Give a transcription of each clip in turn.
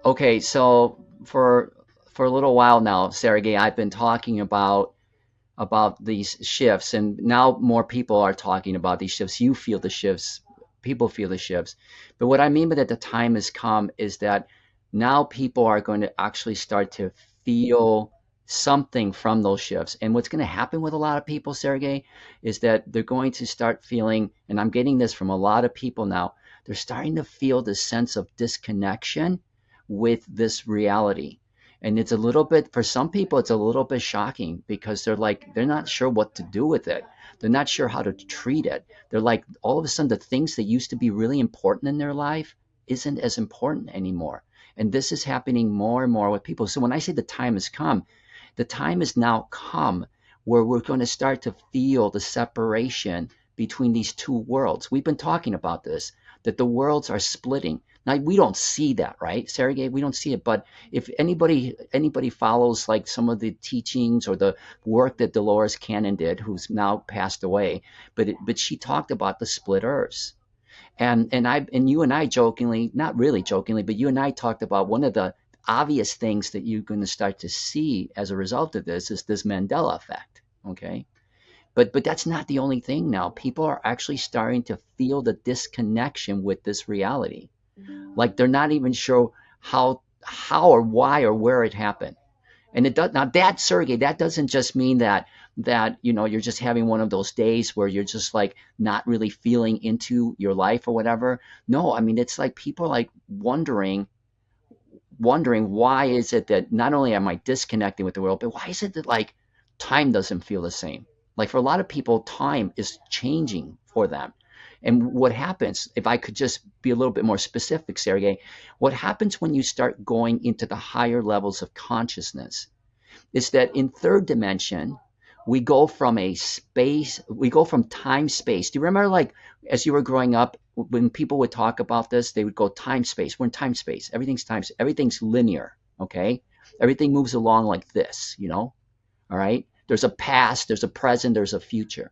Okay, so for a little while now, Sergey, I've been talking about these shifts, and now more people are talking about these shifts. You feel the shifts, people feel the shifts. But what I mean by that the time has come is that now people are going to actually start to feel something from those shifts. And what's going to happen with a lot of people, Sergey, is that they're going to start feeling, and I'm getting this from a lot of people now, they're starting to feel this sense of disconnection with this reality. And it's a little bit, for some people, it's a little bit shocking because they're not sure what to do with it. They're not sure how to treat it. They're like, all of a sudden, the things that used to be really important in their life isn't as important anymore. And this is happening more and more with people. So when I say the time has come, the time has now come where we're going to start to feel the separation between these two worlds. We've been talking about this, that the worlds are splitting. Now we don't see that, right, Sergey? We don't see it, but if anybody follows like some of the teachings or the work that Dolores Cannon did, who's now passed away, but she talked about the split earths, and you and I jokingly, not really jokingly, but you and I talked about one of the obvious things that you're going to start to see as a result of this is this Mandela effect. Okay, but that's not the only thing now. People are actually starting to feel the disconnection with this reality. Like they're not even sure how or why or where it happened. And it does now that, Sergey, that doesn't just mean that you're just having one of those days where you're just like not really feeling into your life or whatever. No, I mean it's like people are like wondering why is it that not only am I disconnecting with the world, but why is it that like time doesn't feel the same? Like for a lot of people, time is changing for them. And what happens, if I could just be a little bit more specific, Sergey, what happens when you start going into the higher levels of consciousness is that in third dimension, we go from time space. Do you remember, like, as you were growing up, when people would talk about this, they would go time space. We're in time space. Everything's linear, okay? Everything moves along like this, all right? There's a past, there's a present, there's a future.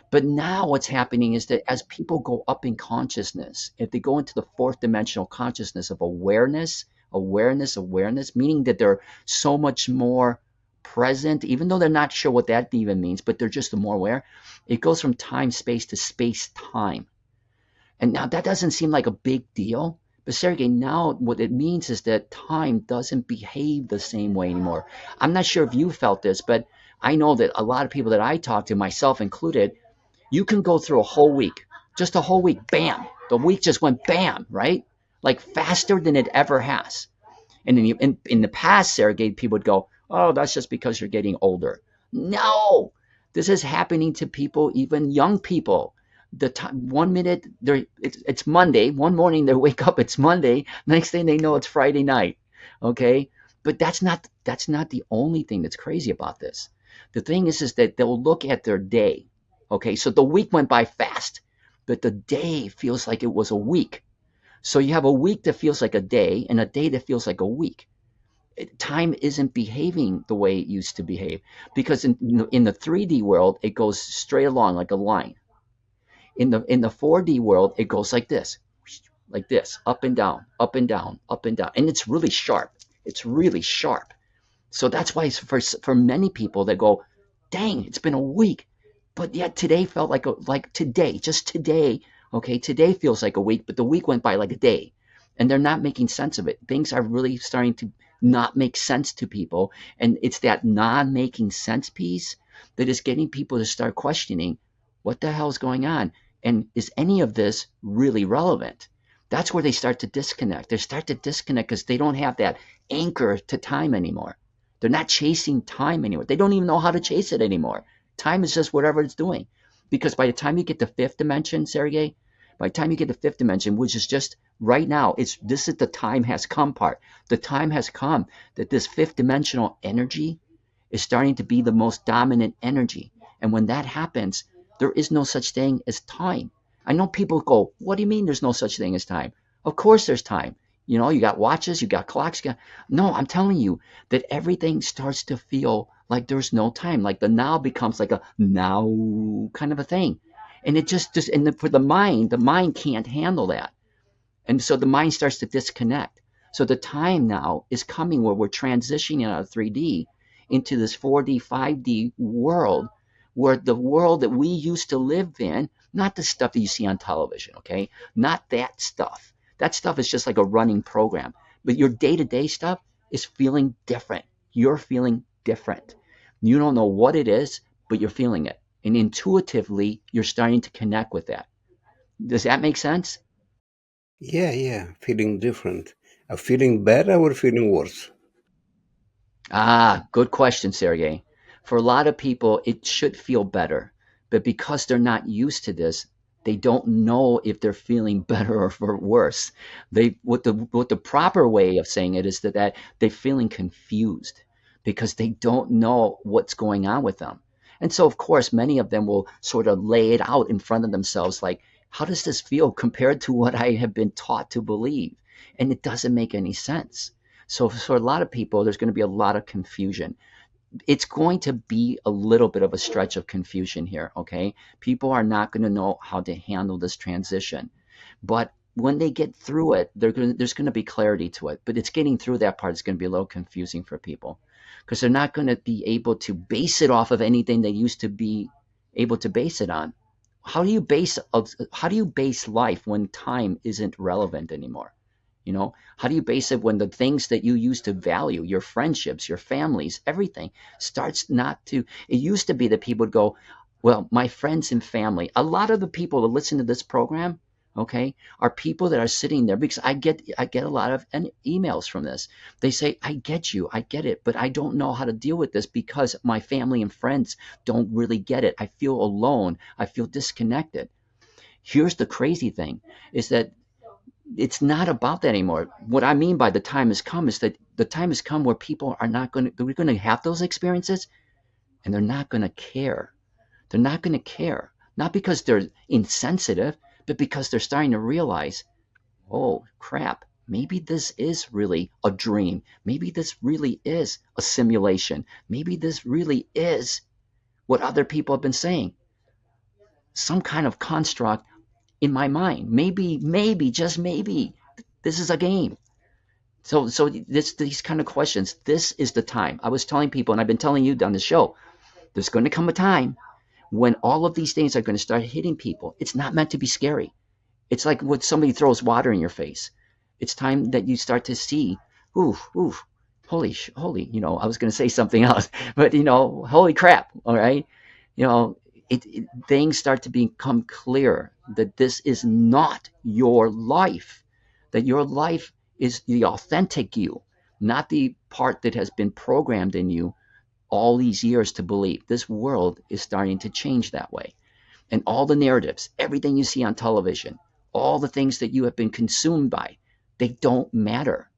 But now what's happening is that as people go up in consciousness, if they go into the fourth dimensional consciousness of awareness, meaning that they're so much more present, even though they're not sure what that even means, but they're just more aware, it goes from time space to space time. And now that doesn't seem like a big deal. But Sergey, now what it means is that time doesn't behave the same way anymore. I'm not sure if you felt this, but I know that a lot of people that I talk to, myself included, you can go through a whole week, just a whole week, bam. The week just went bam, right? Like faster than it ever has. And in the past, Sergey, people would go, oh, that's just because you're getting older. No, this is happening to people, even young people. The time, 1 minute, it's Monday. One morning they wake up, it's Monday. Next thing they know, it's Friday night. Okay, but that's not the only thing that's crazy about this. The thing is that they'll look at their day. Okay, so the week went by fast, but the day feels like it was a week. So you have a week that feels like a day and a day that feels like a week. Time isn't behaving the way it used to behave because in the 3D world it goes straight along like a line. In the 4D world it goes like this, up and down, up and down, up and down, and it's really sharp. It's really sharp. So that's why for many people they go, dang, it's been a week, but yet today felt like today, just today. Okay, today feels like a week, but the week went by like a day, and they're not making sense of it. Things are really starting to not make sense to people, and it's that non-making sense piece that is getting people to start questioning what the hell is going on, and is any of this really relevant? That's where they start to disconnect. They start to disconnect because they don't have that anchor to time anymore. They're not chasing time anymore. They don't even know how to chase it anymore. Time is just whatever it's doing. Because by the time you get to fifth dimension, Sergey, by the time you get to fifth dimension, which is just right now, this is the time has come part. The time has come that this fifth dimensional energy is starting to be the most dominant energy. And when that happens, there is no such thing as time. I know people go, what do you mean there's no such thing as time? Of course there's time. You got watches, you got clocks. No, I'm telling you that everything starts to feel like there's no time. Like the now becomes like a now kind of a thing. And it just and for the mind can't handle that. And so the mind starts to disconnect. So the time now is coming where we're transitioning out of 3D into this 4D, 5D world, where the world that we used to live in, not the stuff that you see on television, okay? Not that stuff. That stuff is just like a running program. But your day-to-day stuff is feeling different. You're feeling different. You don't know what it is, but you're feeling it. And intuitively, you're starting to connect with that. Does that make sense? Yeah, yeah, feeling different. Feeling better or feeling worse? Ah, good question, Sergey. For a lot of people, it should feel better, but because they're not used to this, they don't know if they're feeling better or for worse. What the proper way of saying it is that they're feeling confused because they don't know what's going on with them. And so, of course, many of them will sort of lay it out in front of themselves like, how does this feel compared to what I have been taught to believe? And it doesn't make any sense. So for a lot of people, there's going to be a lot of confusion. It's going to be a little bit of a stretch of confusion here, okay? People are not going to know how to handle this transition. But when they get through it, there's going to be clarity to it. But it's getting through that part is going to be a little confusing for people because they're not going to be able to base it off of anything they used to be able to base it on. How do you base life when time isn't relevant anymore? How do you base it when the things that you used to value, your friendships, your families, everything starts not to? It used to be that people would go, well, my friends and family, a lot of the people that listen to this program, okay, are people that are sitting there because I get a lot of emails from this. They say, I get you, I get it, but I don't know how to deal with this because my family and friends don't really get it. I feel alone. I feel disconnected. Here's the crazy thing is that it's not about that anymore. What I mean by the time has come is that the time has come where people are not going to, they're going to have those experiences and they're not going to care. They're not going to care. Not because they're insensitive, but because they're starting to realize, oh crap, maybe this is really a dream. Maybe this really is a simulation. Maybe this really is what other people have been saying. Some kind of construct in my mind. Maybe, just maybe, this is a game. So these kind of questions, this is the time. I was telling people, and I've been telling you on the show, there's going to come a time when all of these things are going to start hitting people. It's not meant to be scary. It's like when somebody throws water in your face. It's time that you start to see, ooh, ooh, holy, I was going to say something else, but holy crap, all right? You know, things start to become clear that this is not your life, that your life is the authentic you, not the part that has been programmed in you all these years to believe. This world is starting to change that way. And all the narratives, everything you see on television, all the things that you have been consumed by, they don't matter.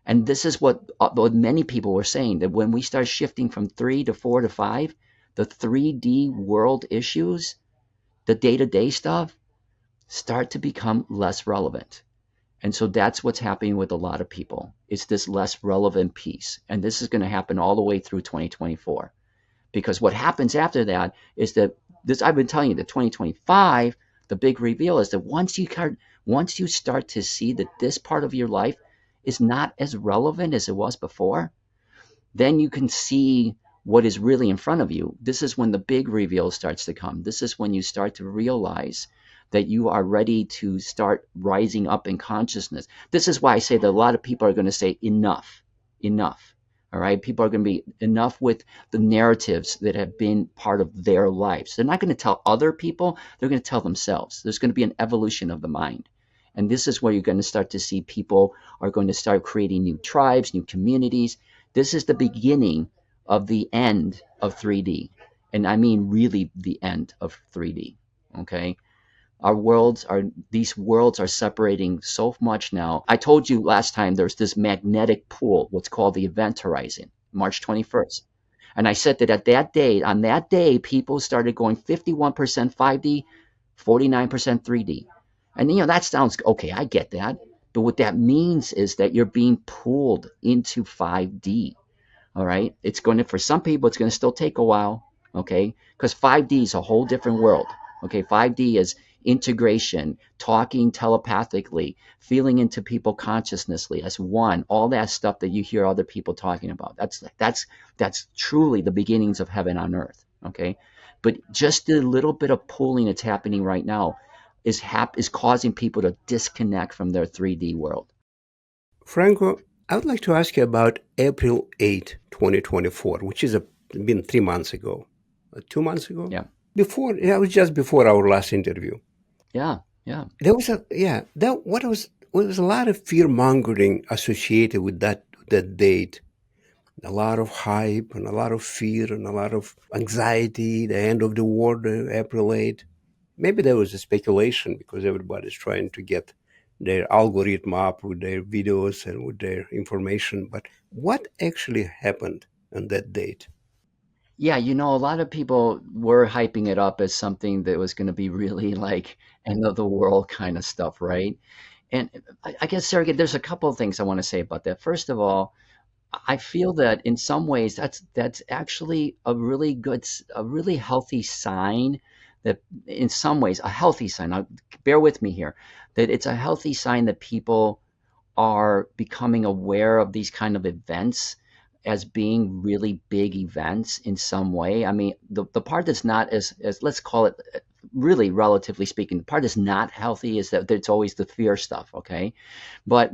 And this is what many people were saying, that when we start shifting from 3 to 4 to 5, the 3D world issues, the day-to-day stuff, start to become less relevant. And so that's what's happening with a lot of people. It's this less relevant piece. And this is going to happen all the way through 2024. Because what happens after that is that this, I've been telling you, that 2025, the big reveal is that once you start to see that this part of your life is not as relevant as it was before, then you can see what is really in front of you. This is when the big reveal starts to come. This is when you start to realize that you are ready to start rising up in consciousness. This is why I say that a lot of people are going to say enough, enough. All right. People are going to be enough with the narratives that have been part of their lives. They're not going to tell other people, they're going to tell themselves. There's going to be an evolution of the mind. And this is where you're going to start to see people are going to start creating new tribes, new communities. This is the beginning of the end of 3D. And I mean really the end of 3D. Okay? These worlds are separating so much now. I told you last time there's this magnetic pull, what's called the event horizon, March 21st. And I said that on that day, people started going 51% 5D, 49% 3D. And that sounds okay, I get that. But what that means is that you're being pulled into 5D. All right. For some people, it's going to still take a while. Okay. Because 5D is a whole different world. Okay. 5D is integration, talking telepathically, feeling into people consciousnessly as one, all that stuff that you hear other people talking about. That's truly the beginnings of heaven on earth. Okay. But just the little bit of pulling that's happening right now is causing people to disconnect from their 3D world. Franco, I would like to ask you about April 8, 2024, which is been 3 months ago, 2 months ago. Yeah. Before, yeah, it was just before our last interview. Yeah. Yeah. There was a yeah. That what was There was a lot of fear mongering associated with that date. A lot of hype and a lot of fear and a lot of anxiety. The end of the war, the April 8. Maybe there was a speculation because everybody's trying to get their algorithm up with their videos and with their information. But what actually happened on that date? Yeah, a lot of people were hyping it up as something that was going to be really like end of the world kind of stuff, right? And I guess, Sergey, there's a couple of things I want to say about that. First of all, I feel that in some ways that's actually a really healthy sign that in some ways a healthy sign. Now, bear with me here, that it's a healthy sign that people are becoming aware of these kind of events as being really big events in some way. I mean, the part that's not as let's call it really relatively speaking, the part that's not healthy is that it's always the fear stuff, okay? But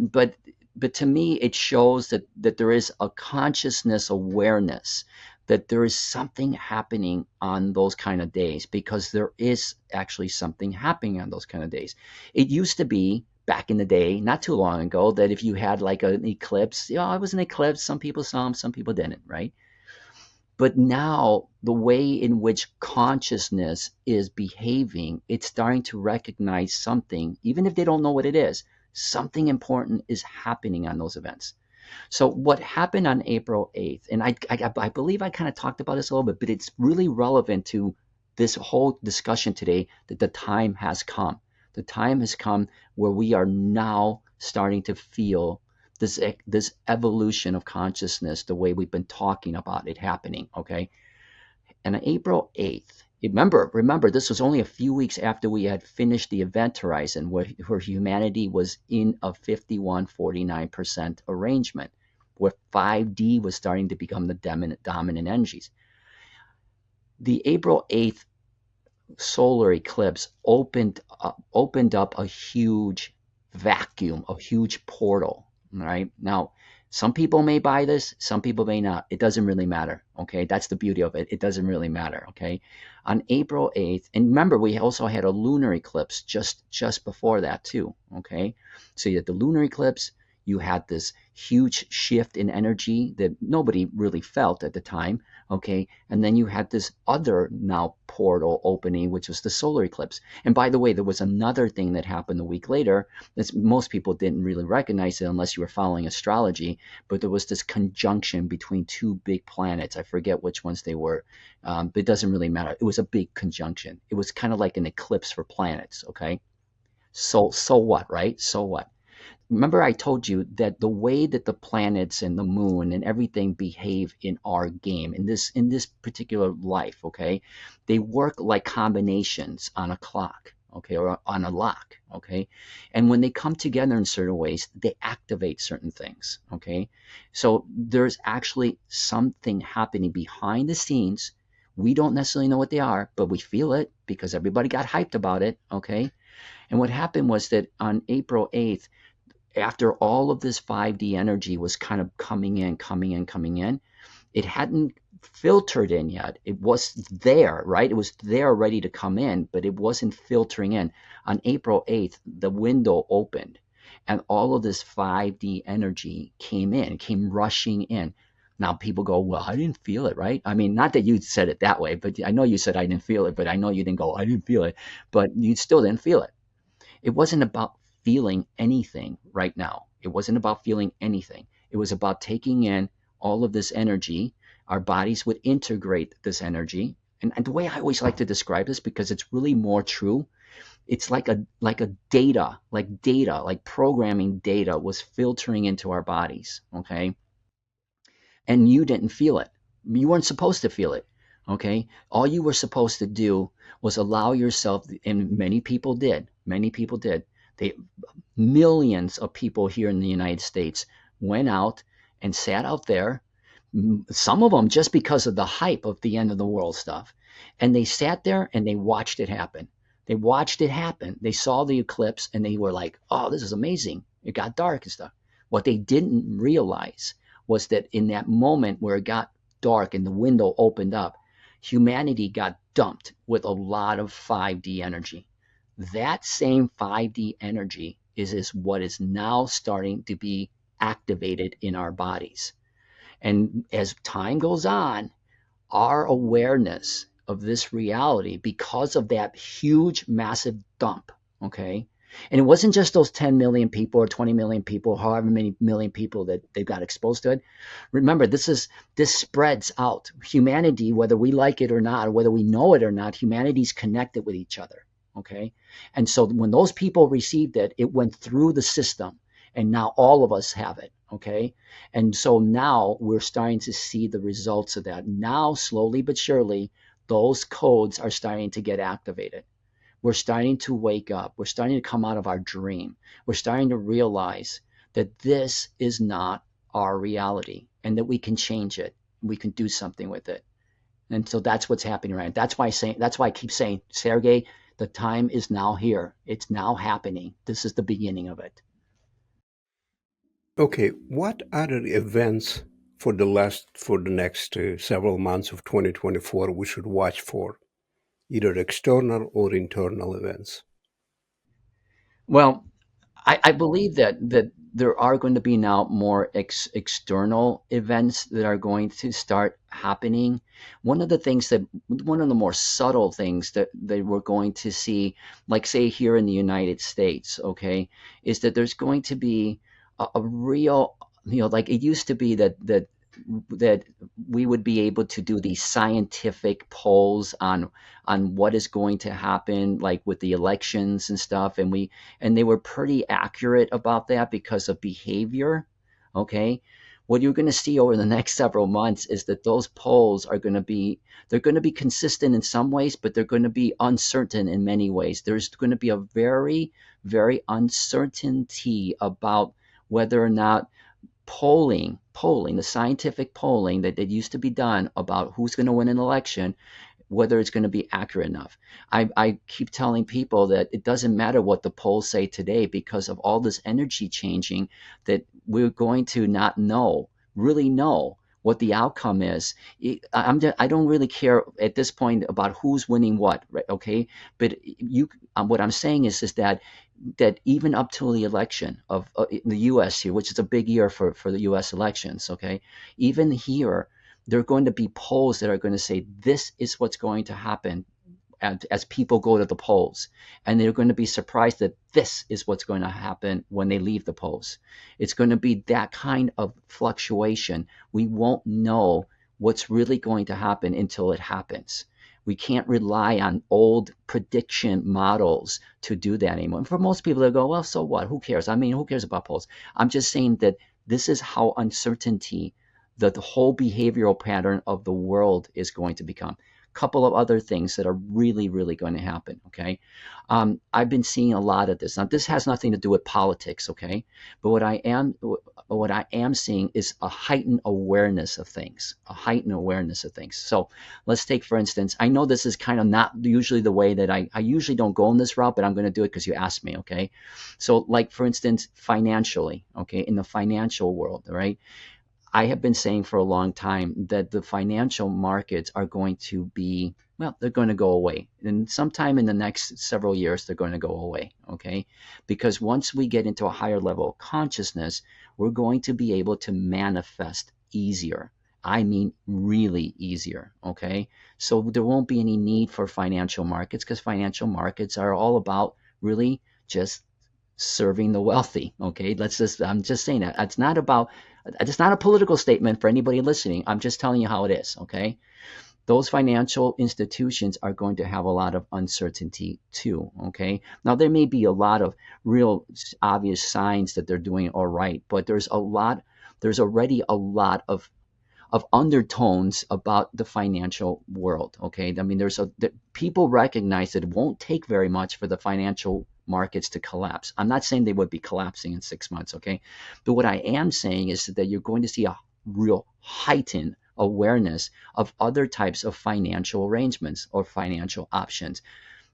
to me, it shows that there is a consciousness awareness that there is something happening on those kind of days because there is actually something happening on those kind of days. It used to be back in the day, not too long ago, that if you had like an eclipse, it was an eclipse. Some people saw them, some people didn't, right? But now, the way in which consciousness is behaving, it's starting to recognize something, even if they don't know what it is, something important is happening on those events. So, what happened on April 8th, and I believe I kind of talked about this a little bit, but it's really relevant to this whole discussion today that the time has come. The time has come where we are now starting to feel this evolution of consciousness the way we've been talking about it happening, okay? And on April 8th, remember, this was only a few weeks after we had finished the event horizon where humanity was in a 51-49% arrangement, where 5D was starting to become the dominant energies. The April 8th solar eclipse opened up a huge vacuum, a huge portal. Right now, some people may buy this, some people may not. It doesn't really matter. Okay, that's the beauty of it. It doesn't really matter. Okay, on April 8th, and remember, we also had a lunar eclipse just before that too. Okay, so you had the lunar eclipse. You had this huge shift in energy that nobody really felt at the time. Okay, and then you had this other now portal opening, which was the solar eclipse. And by the way, there was another thing that happened a week later that most people didn't really recognize it unless you were following astrology, but there was this conjunction between two big planets. I forget which ones they were, but it doesn't really matter. It was a big conjunction. It was kind of like an eclipse for planets. Okay, so what, right? So what? Remember I told you that the way that the planets and the moon and everything behave in our game, in this particular life, okay, they work like combinations on a clock, okay, or on a lock, okay, and when they come together in certain ways, they activate certain things, okay. So there's actually something happening behind the scenes. We don't necessarily know what they are, but we feel it because everybody got hyped about it, okay. And what happened was that on April 8th, after all of this 5D energy was kind of coming in, it hadn't filtered in yet. It was there, right? It was there ready to come in, but it wasn't filtering in. On April 8th, the window opened and all of this 5D energy came rushing in. Now people go, well, I didn't feel it, right? I mean, not that you said it that way, but I know you said I didn't feel it, but I know you didn't go, I didn't feel it, but you still didn't feel it. It wasn't about feeling anything right now. It wasn't about feeling anything. It was about taking in all of this energy. Our bodies would integrate this energy. And the way I always like to describe this, because it's really more true, it's like data, like programming data was filtering into our bodies, okay? And you didn't feel it. You weren't supposed to feel it, okay? All you were supposed to do was allow yourself, and many people did, they millions of people here in the United States went out and sat out there, some of them just because of the hype of the end of the world stuff. And they sat there and they watched it happen. They watched it happen. They saw the eclipse and they were like, oh, this is amazing. It got dark and stuff. What they didn't realize was that in that moment where it got dark and the window opened up, humanity got dumped with a lot of 5D energy. That same 5D energy is what is now starting to be activated in our bodies. And as time goes on, our awareness of this reality, because of that huge, massive dump, okay? And it wasn't just those 10 million people or 20 million people, however many million people that they got exposed to it. Remember, this spreads out. Humanity, whether we like it or not, or whether we know it or not, humanity's connected with each other, okay? And so when those people received it, it went through the system, and now all of us have it, okay? And so now we're starting to see the results of that. Now, slowly but surely, those codes are starting to get activated. We're starting to wake up. We're starting to come out of our dream. We're starting to realize that this is not our reality and that we can change it. We can do something with it. And so that's what's happening right now. That's why I keep saying, Sergey, the time is now here. It's now happening. This is the beginning of it. Okay, what other events for the next several months of 2024 we should watch for, either external or internal events? Well, I believe that there are going to be now more external events that are going to start happening. One of the more subtle things that we're going to see, like say here in the United States, okay, is that there's going to be a real, like it used to be that we would be able to do these scientific polls on what is going to happen, like with the elections and stuff, and they were pretty accurate about that because of behavior. Okay, what you're going to see over the next several months is that those polls are going to be, they're going to be consistent in some ways, but they're going to be uncertain in many ways. There's going to be a very, very uncertainty about whether or not the scientific polling that used to be done about who's going to win an election, whether it's going to be accurate enough. I keep telling people that it doesn't matter what the polls say today because of all this energy changing, that we're going to not really know what the outcome is. I don't really care at this point about who's winning what, right? Okay, but what I'm saying is that even up to the election of the U.S. here, which is a big year for the U.S. elections, okay, even here, there are going to be polls that are going to say this is what's going to happen as people go to the polls. And they're going to be surprised that this is what's going to happen when they leave the polls. It's going to be that kind of fluctuation. We won't know what's really going to happen until it happens. We can't rely on old prediction models to do that anymore. And for most people, they go, well, so what? Who cares? I mean, who cares about polls? I'm just saying that this is how uncertainty, that the whole behavioral pattern of the world is going to become. A couple of other things that are really, really going to happen, okay? I've been seeing a lot of this. Now, this has nothing to do with politics, okay? But what I am seeing is a heightened awareness of things, So let's take, for instance, I know this is kind of not usually the way that I usually don't go in this route, but I'm going to do it because you asked me, okay? So like, for instance, financially, okay, in the financial world, right? I have been saying for a long time that the financial markets are going to be, well, they're going to go away. And sometime in the next several years, they're going to go away, okay? Because once we get into a higher level of consciousness, we're going to be able to manifest easier. I mean, really easier, okay? So there won't be any need for financial markets because financial markets are all about really just serving the wealthy, okay? I'm just saying that. It's not a political statement for anybody listening. I'm just telling you how it is, okay? Those financial institutions are going to have a lot of uncertainty too, okay? Now, there may be a lot of real obvious signs that they're doing all right, but there's already a lot of of undertones about the financial world. Okay, I mean, people recognize that it won't take very much for the financial markets to collapse. I'm not saying they would be collapsing in 6 months. Okay, but what I am saying is that you're going to see a real heightened awareness of other types of financial arrangements or financial options.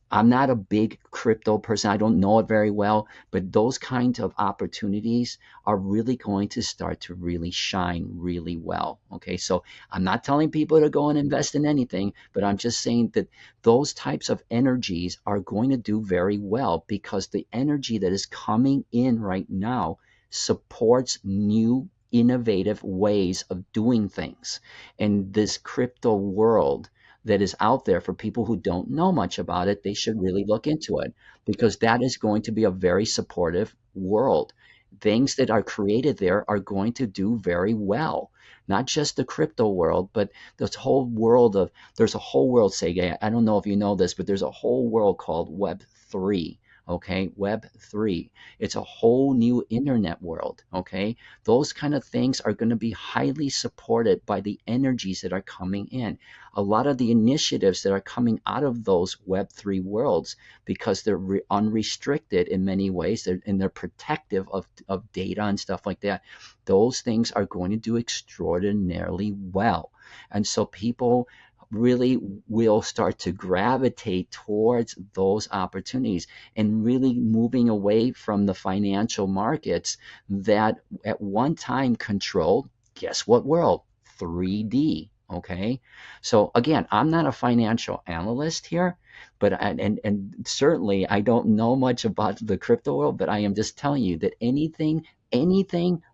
I'm not a big crypto person. I don't know it very well, but those kinds of opportunities are really going to start to really shine really well. Okay. So I'm not telling people to go and invest in anything, but I'm just saying that those types of energies are going to do very well because the energy that is coming in right now supports new innovative ways of doing things. And this crypto world that is out there for people who don't know much about it, they should really look into it because that is going to be a very supportive world. Things that are created there are going to do very well. Not just the crypto world, but this whole world of, there's a whole world, say, I don't know if you know this, but there's a whole world called Web3. Okay, Web3. It's a whole new internet world. Okay, those kind of things are going to be highly supported by the energies that are coming in. A lot of the initiatives that are coming out of those Web3 worlds, because they're unrestricted in many ways, they're protective of data and stuff like that, those things are going to do extraordinarily well. And so people really will start to gravitate towards those opportunities and really moving away from the financial markets that at one time controlled, guess what world? 3D. Okay. So again, I'm not a financial analyst here, but and certainly I don't know much about the crypto world, but I am just telling you that anything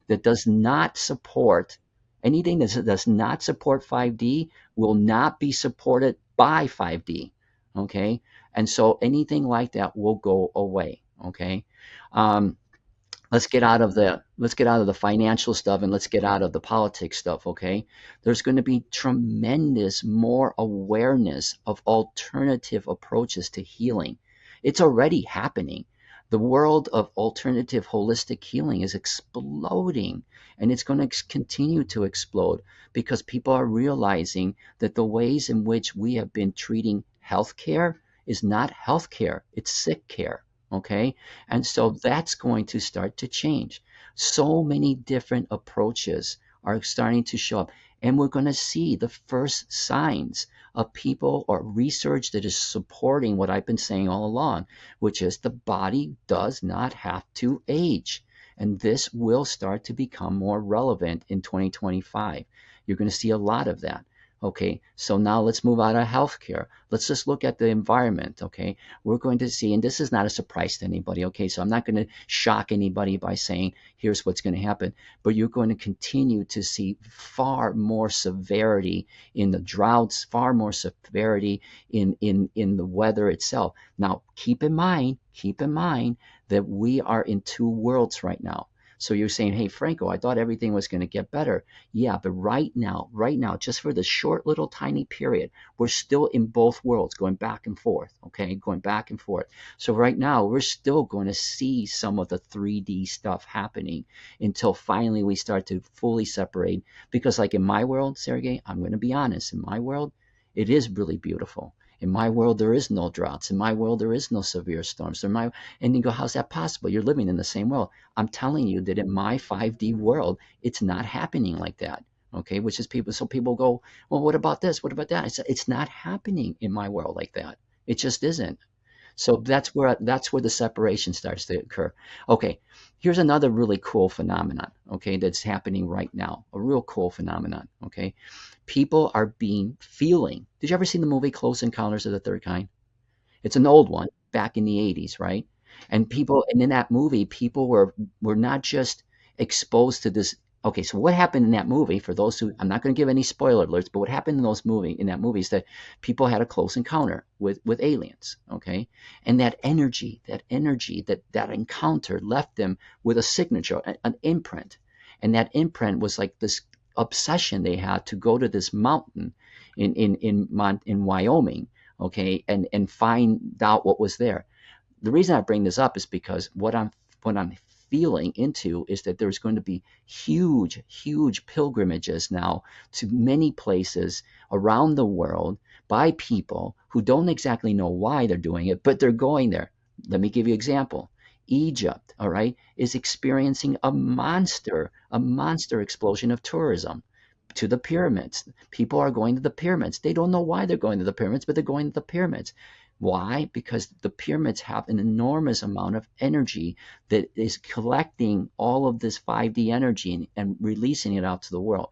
that does not support anything that does not support 5D will not be supported by 5D. Okay. And so anything like that will go away. Okay. Um, let's get out of the financial stuff and let's get out of the politics stuff. Okay, there's going to be tremendous more awareness of alternative approaches to healing. It's already happening. The world of alternative holistic healing is exploding, and it's going to continue to explode because people are realizing that the ways in which we have been treating healthcare is not healthcare, it's sick care. Okay, and so that's going to start to change. So many different approaches are starting to show up, and we're going to see the first signs of people or research that is supporting what I've been saying all along, which is the body does not have to age. And this will start to become more relevant in 2025. You're going to see a lot of that. Okay, so now let's move out of healthcare. Let's just look at the environment. Okay, we're going to see, and this is not a surprise to anybody. Okay, so I'm not going to shock anybody by saying here's what's going to happen, but you're going to continue to see far more severity in the droughts, far more severity in the weather itself. Now, keep in mind that we are in two worlds right now. So you're saying, hey, Franco, I thought everything was going to get better. Yeah, but right now, just for the short little tiny period, we're still in both worlds going back and forth, okay, going back and forth. So right now, we're still going to see some of the 3D stuff happening until finally we start to fully separate. Because like in my world, Sergey, I'm going to be honest, in my world, it is really beautiful. In my world, there is no droughts. In my world, there is no severe storms. And you go, how's that possible? You're living in the same world. I'm telling you that in my 5D world, it's not happening like that. Okay, which is so people go, well, what about this? What about that? It's not happening in my world like that. It just isn't. So that's where the separation starts to occur. Okay, here's another really cool phenomenon, okay, that's happening right now. A real cool phenomenon, okay? People are feeling. Did you ever see the movie Close Encounters of the Third Kind? It's an old one back in the 80s, right? And in that movie, people were not just exposed to this. Okay, so what happened in that movie, for those who, I'm not going to give any spoiler alerts, but what happened in that movie is that people had a close encounter with aliens, okay? And that energy, that encounter left them with a signature, an imprint. And that imprint was like this obsession they had to go to this mountain in Wyoming, okay, and find out what was there. The reason I bring this up is because what I'm feeling into is that there's going to be huge, huge pilgrimages now to many places around the world by people who don't exactly know why they're doing it, but they're going there. Let me give you an example. Egypt, all right, is experiencing a monster explosion of tourism to the pyramids. People are going to the pyramids. They don't know why they're going to the pyramids, but they're going to the pyramids. Why? Because the pyramids have an enormous amount of energy that is collecting all of this 5D energy and releasing it out to the world.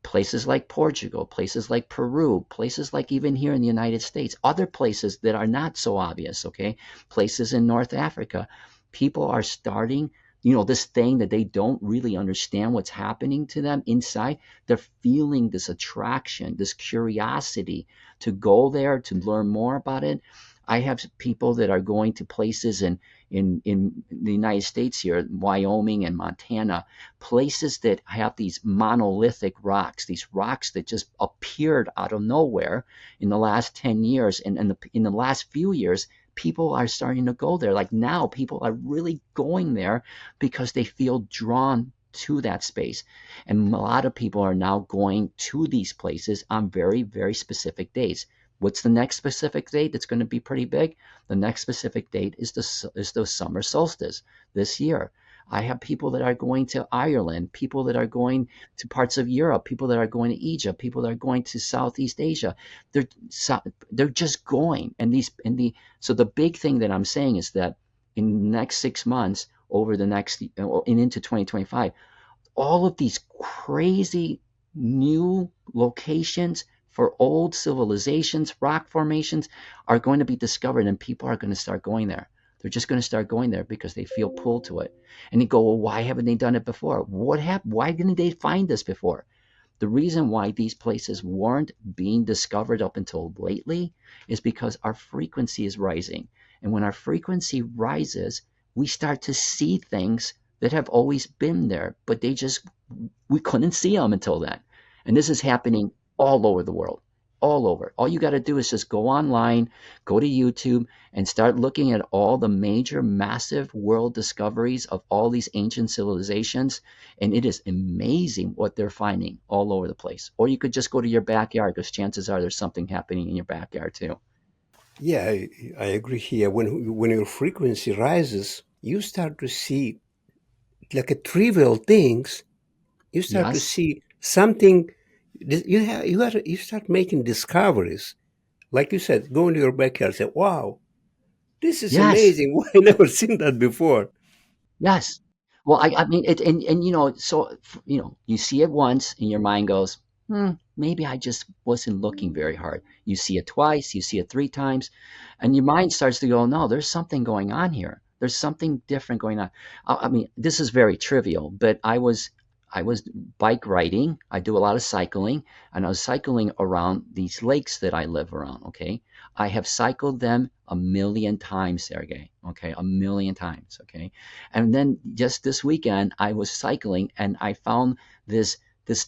Places like Portugal, places like Peru, places like even here in the United States, other places that are not so obvious, okay? Places in North Africa, people are starting, this thing that they don't really understand what's happening to them inside. They're feeling this attraction, this curiosity to go there, to learn more about it. I have people that are going to places in the United States here, Wyoming and Montana, places that have these monolithic rocks, these rocks that just appeared out of nowhere in the last 10 years. And in the last few years, people are starting to go there. Like now, people are really going there because they feel drawn to that space. And a lot of people are now going to these places on very, very specific days. What's the next specific date that's going to be pretty big? The next specific date is the summer solstice this year. I have people that are going to Ireland, people that are going to parts of Europe, people that are going to Egypt, people that are going to Southeast Asia. They're they're just going, and so the big thing that I'm saying is that in the next 6 months, over the next and into 2025, all of these crazy new locations for old civilizations, rock formations are going to be discovered, and people are going to start going there. They're just going to start going there because they feel pulled to it. And they go, well, why haven't they done it before? What happened? Why didn't they find this before? The reason why these places weren't being discovered up until lately is because our frequency is rising. And when our frequency rises, we start to see things that have always been there, but we couldn't see them until then. And this is happening all over the world, all over. All you got to do is just go online, go to YouTube, and start looking at all the major, massive world discoveries of all these ancient civilizations. And it is amazing what they're finding all over the place. Or you could just go to your backyard because chances are there's something happening in your backyard too. Yeah, I agree here. When your frequency rises, you start to see like a trivial things. You start to Yes. see something. You start making discoveries. Like you said, go into your backyard and say, "Wow, this is Yes. amazing. Why I never seen that before?" Yes. Well, I mean, and so you see it once, and your mind goes, maybe I just wasn't looking very hard. You see it twice, you see it three times, and your mind starts to go, no, there's something going on here. There's something different going on. I mean, this is very trivial, but I was bike riding. I do a lot of cycling, and I was cycling around these lakes that I live around. Okay, I have cycled them a million times, Sergey. Okay, a million times. Okay, and then just this weekend, I was cycling and I found this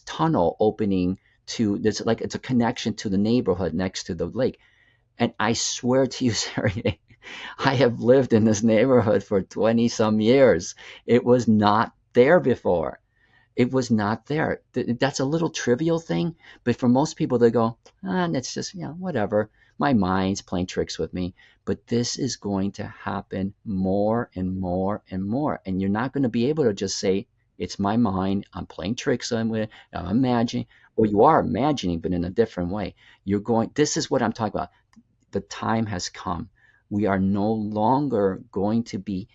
tunnel opening to this, like it's a connection to the neighborhood next to the lake. And I swear to you, Sergey, I have lived in this neighborhood for 20 some years. It was not there before. It was not there. That's a little trivial thing, but for most people, they go, that's just, whatever. My mind's playing tricks with me. But this is going to happen more and more and more. And you're not going to be able to just say, it's my mind. I'm playing tricks on it. I'm imagining. Well, you are imagining, but in a different way. This is what I'm talking about. The time has come. We are no longer going to be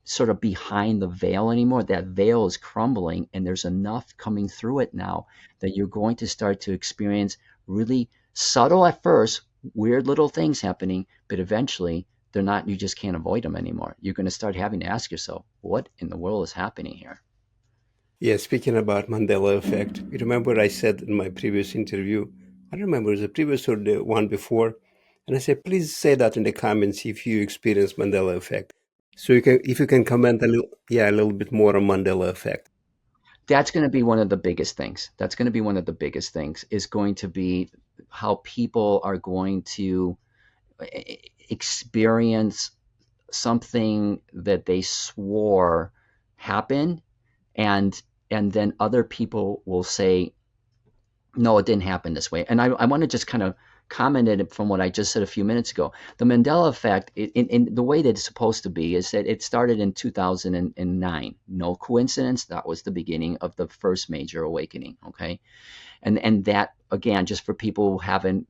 sort of behind the veil anymore. That veil is crumbling, and there's enough coming through it now that you're going to start to experience really subtle at first, weird little things happening, but eventually they're not, you just can't avoid them anymore. You're going to start having to ask yourself, what in the world is happening here? Yeah, speaking about Mandela effect, you remember I said in my previous interview, I don't remember the previous or the one before, and I said, please say that in the comments if you experience Mandela effect. So if you can comment a little bit more on Mandela effect. That's going to be one of the biggest things. That's going to be one of the biggest things, is going to be how people are going to experience something that they swore happen, and then other people will say, no, it didn't happen this way. And I want to just kind of comment it from what I just said a few minutes ago. The Mandela effect, in the way that it's supposed to be, is that it started in 2009. No coincidence. That was the beginning of the first major awakening. Okay, and that, again, just for people who haven't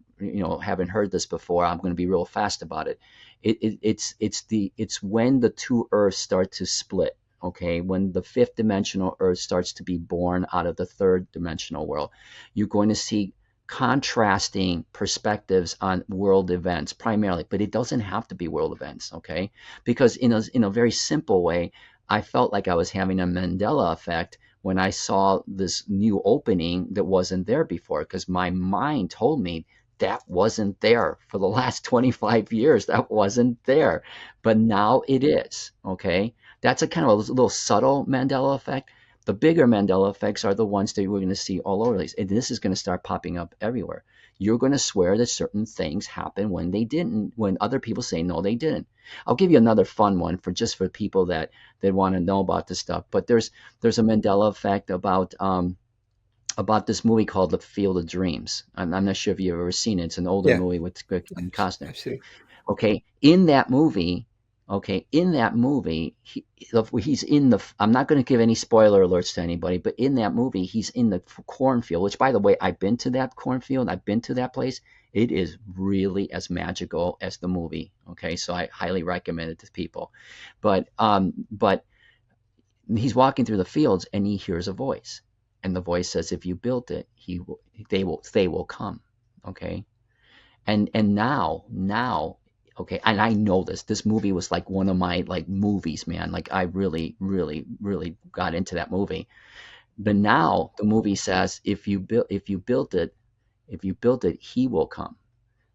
heard this before, I'm going to be real fast about it. It's when the two earths start to split. Okay, when the fifth dimensional earth starts to be born out of the third dimensional world, you're going to see contrasting perspectives on world events primarily, but it doesn't have to be world events. Okay, because in a very simple way, I felt like I was having a Mandela effect when I saw this new opening that wasn't there before, because my mind told me that wasn't there for the last 25 years. That wasn't there. But now it is. Okay. That's a kind of a little subtle Mandela effect. The bigger Mandela effects are the ones that we're going to see all over these. And this is going to start popping up everywhere. You're going to swear that certain things happen when they didn't, when other people say no, they didn't. I'll give you another fun one for people that want to know about this stuff. But there's a Mandela effect about this movie called The Field of Dreams. I'm not sure if you've ever seen it. It's an older Yeah, movie with Kevin Costner. absolutely. Okay, in that movie, he's in the. I'm not going to give any spoiler alerts to anybody, but in that movie, he's in the cornfield. Which, by the way, I've been to that cornfield. I've been to that place. It is really as magical as the movie. Okay, so I highly recommend it to people. But he's walking through the fields and he hears a voice, and the voice says, "If you built it, they will come." Okay, and now, okay, and I know this movie was like one of my like movies, man. Like I really, really, really got into that movie. But now the movie says, if you built it, he will come.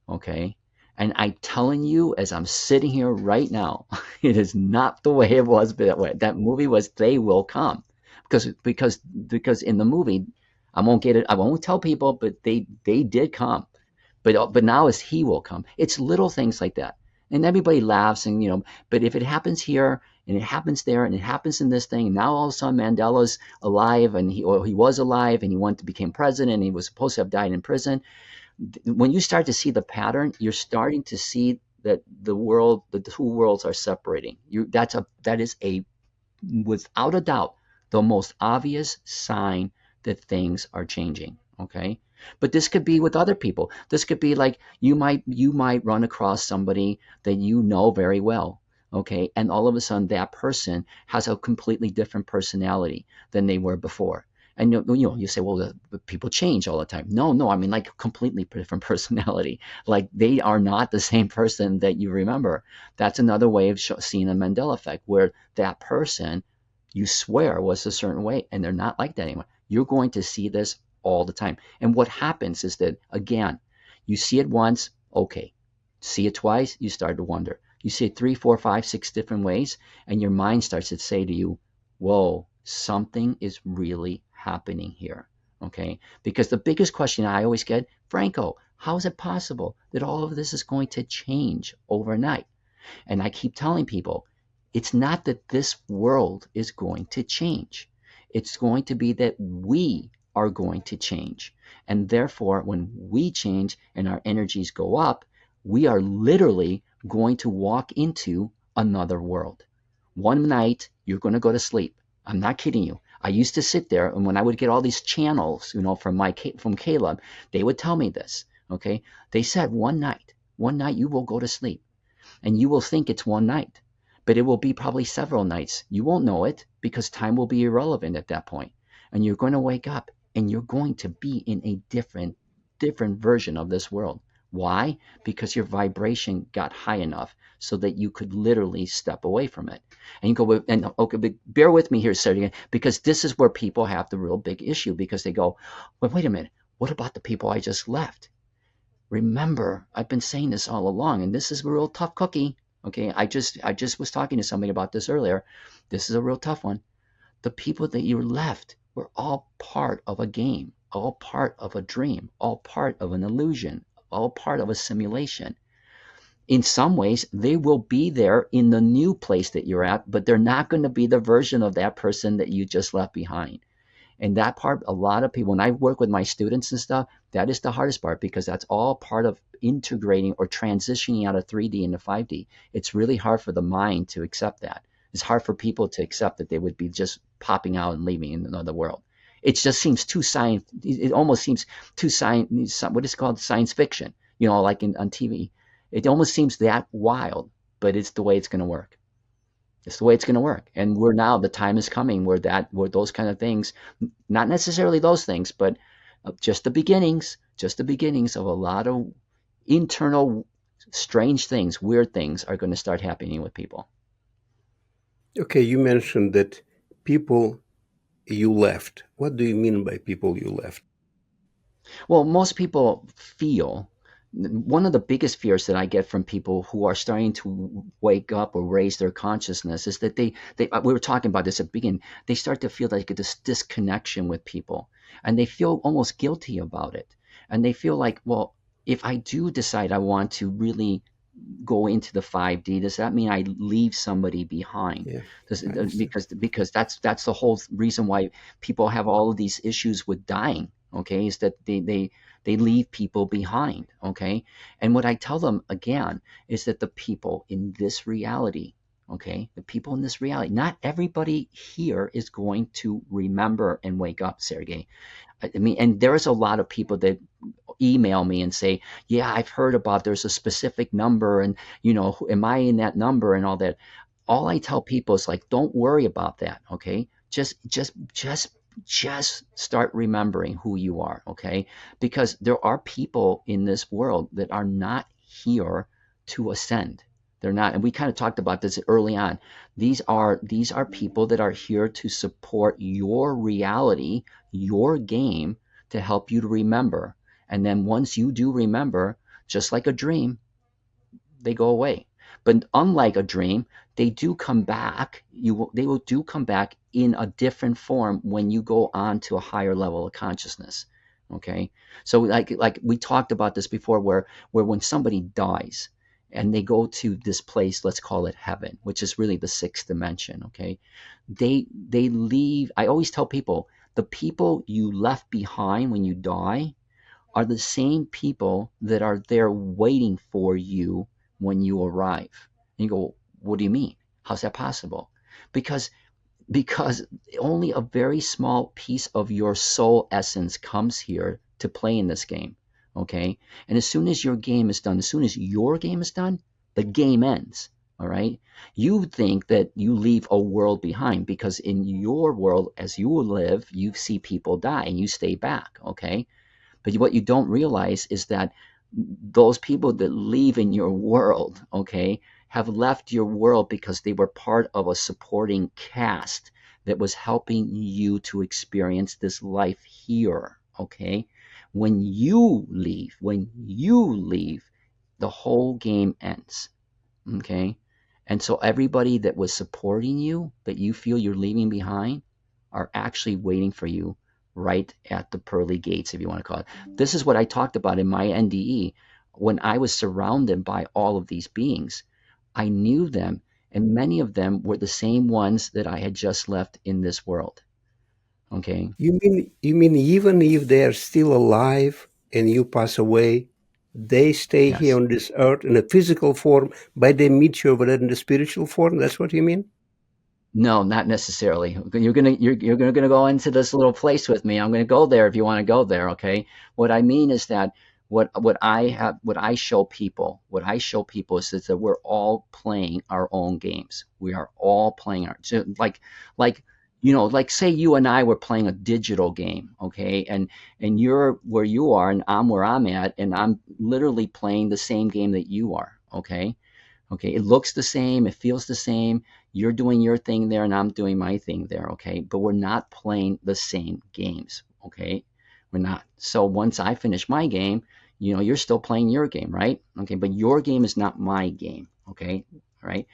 Okay. And I'm telling you, as I'm sitting here right now, it is not the way it was. But that movie was, they will come, because in the movie, I won't get it. I won't tell people, but they did come. But now it's, he will come. It's little things like that, and everybody laughs, and But if it happens here, and it happens there, and it happens in this thing, and now all of a sudden Mandela's alive, and he was alive, and he went to become president, and he was supposed to have died in prison. When you start to see the pattern, you're starting to see that the two worlds are separating. That is a without a doubt the most obvious sign that things are changing. Okay, but this could be with other people. This could be like you might run across somebody that you know very well. Okay, and all of a sudden that person has a completely different personality than they were before. And you say, well, the people change all the time. No, I mean, like, completely different personality. Like, they are not the same person that you remember. That's another way of seeing a Mandela effect, where that person you swear was a certain way, and they're not like that anymore. You're going to see this all the time. And what happens is that, again, you see it once, okay. See it twice, you start to wonder. You see it 3, 4, 5, 6 different ways, and your mind starts to say to you, whoa, something is really happening here. Okay? Because the biggest question I always get, Franco, how is it possible that all of this is going to change overnight? And I keep telling people, it's not that this world is going to change. It's going to be that we are going to change. And therefore, when we change and our energies go up, we are literally going to walk into another world. One night, you're going to go to sleep. I'm not kidding you. I used to sit there, and when I would get all these channels, from Caleb, they would tell me this. Okay, they said one night you will go to sleep, and you will think it's one night, but it will be probably several nights. You won't know it, because time will be irrelevant at that point. And you're going to wake up, and you're going to be in a different version of this world. Why? Because your vibration got high enough so that you could literally step away from it. And you go, and okay, but bear with me here, Sergey, because this is where people have the real big issue, because they go, well, wait a minute, what about the people I just left? Remember, I've been saying this all along, and this is a real tough cookie. Okay, I just was talking to somebody about this earlier. This is a real tough one. The people that you left were all part of a game, all part of a dream, all part of an illusion, all part of a simulation. In some ways, they will be there in the new place that you're at, but they're not going to be the version of that person that you just left behind. And that part, a lot of people, when I work with my students and stuff, that is the hardest part, because that's all part of integrating or transitioning out of 3D into 5D. It's really hard for the mind to accept that. It's hard for people to accept that they would be just popping out and leaving in another world. It just seems too science. It almost seems too science. What is called science fiction. Like on TV. It almost seems that wild, but it's the way it's going to work. It's the way it's going to work. And we're now, the time is coming where those kind of things, not necessarily those things, but just the beginnings of a lot of internal strange things, weird things are going to start happening with people. Okay, you mentioned that people you left. What do you mean by people you left? Well, most people feel, one of the biggest fears that I get from people who are starting to wake up or raise their consciousness is that they we were talking about this at the beginning, they start to feel like this disconnection with people, and they feel almost guilty about it. And they feel like, well, if I do decide I want to really go into the 5D, does that mean I leave somebody behind? Yeah, Does, I understand. because that's the whole reason why people have all of these issues with dying. Okay, is that they leave people behind. Okay, and what I tell them again is that the people in this reality, okay, the people in this reality, not everybody here is going to remember and wake up, Sergey. I mean, and there's a lot of people that email me and say, yeah, I've heard about, there's a specific number, and am I in that number and all that. All I tell people is like, don't worry about that. Okay, just start remembering who you are. Okay, because there are people in this world that are not here to ascend. They're not, and we kind of talked about this early on. These are people that are here to support your reality, your game, to help you to remember. And then once you do remember, just like a dream, they go away. But unlike a dream, they do come back. They will do come back in a different form when you go on to a higher level of consciousness. Okay, so like we talked about this before, where when somebody dies and they go to this place, let's call it heaven, which is really the sixth dimension. Okay, they leave. I always tell people, the people you left behind when you die are the same people that are there waiting for you when you arrive. And you go, what do you mean? How's that possible? Because because only a very small piece of your soul essence comes here to play in this game. Okay? And as soon as your game is done, as soon as your game is done, the game ends. All right? You think that you leave a world behind because in your world, as you live, you see people die and you stay back. Okay? But what you don't realize is that those people that leave in your world, okay, have left your world because they were part of a supporting cast that was helping you to experience this life here, okay? When you leave, the whole game ends, okay? And so everybody that was supporting you, that you feel you're leaving behind, are actually waiting for you right at the pearly gates, if you want to call it. This is what I talked about in my NDE. When I was surrounded by all of these beings, I knew them, and many of them were the same ones that I had just left in this world. Okay. You mean even if they are still alive and you pass away, they stay here Yes. on this earth in a physical form, but they meet you over there in the spiritual form? That's what you mean? No, not necessarily. You're gonna go into this little place with me. I'm gonna go there if you want to go there. Okay. What I mean is that what I show people is that we're all playing our own games. We are all playing our, so like like say you and I were playing a digital game. Okay, and you're where you are and I'm where I'm at, and I'm literally playing the same game that you are. Okay. Okay, it looks the same, it feels the same. You're doing your thing there, and I'm doing my thing there. Okay, but we're not playing the same games. Okay, we're not. So once I finish my game, you're still playing your game, right? Okay, but your game is not my game. Okay, right?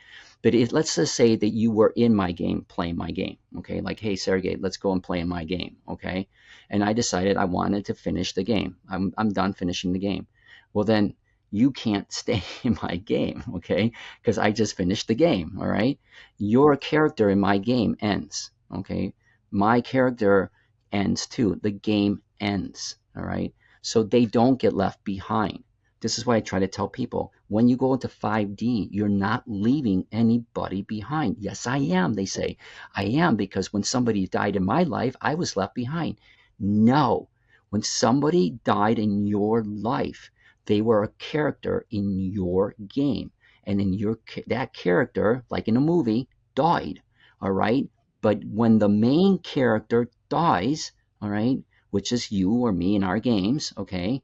But let's just say that you were in my game, playing my game. Okay, like, hey, Sergey, let's go and play in my game. Okay, and I decided I wanted to finish the game. I'm done finishing the game. Well, then you can't stay in my game, okay? Because I just finished the game, all right? Your character in my game ends, okay? My character ends too. The game ends, all right? So they don't get left behind. This is why I try to tell people, when you go into 5D, you're not leaving anybody behind. Yes, I am, they say. I am, because when somebody died in my life, I was left behind. No. When somebody died in your life, they were a character in your game. And in that character, like in a movie, died. All right? But when the main character dies, all right, which is you or me in our games, okay,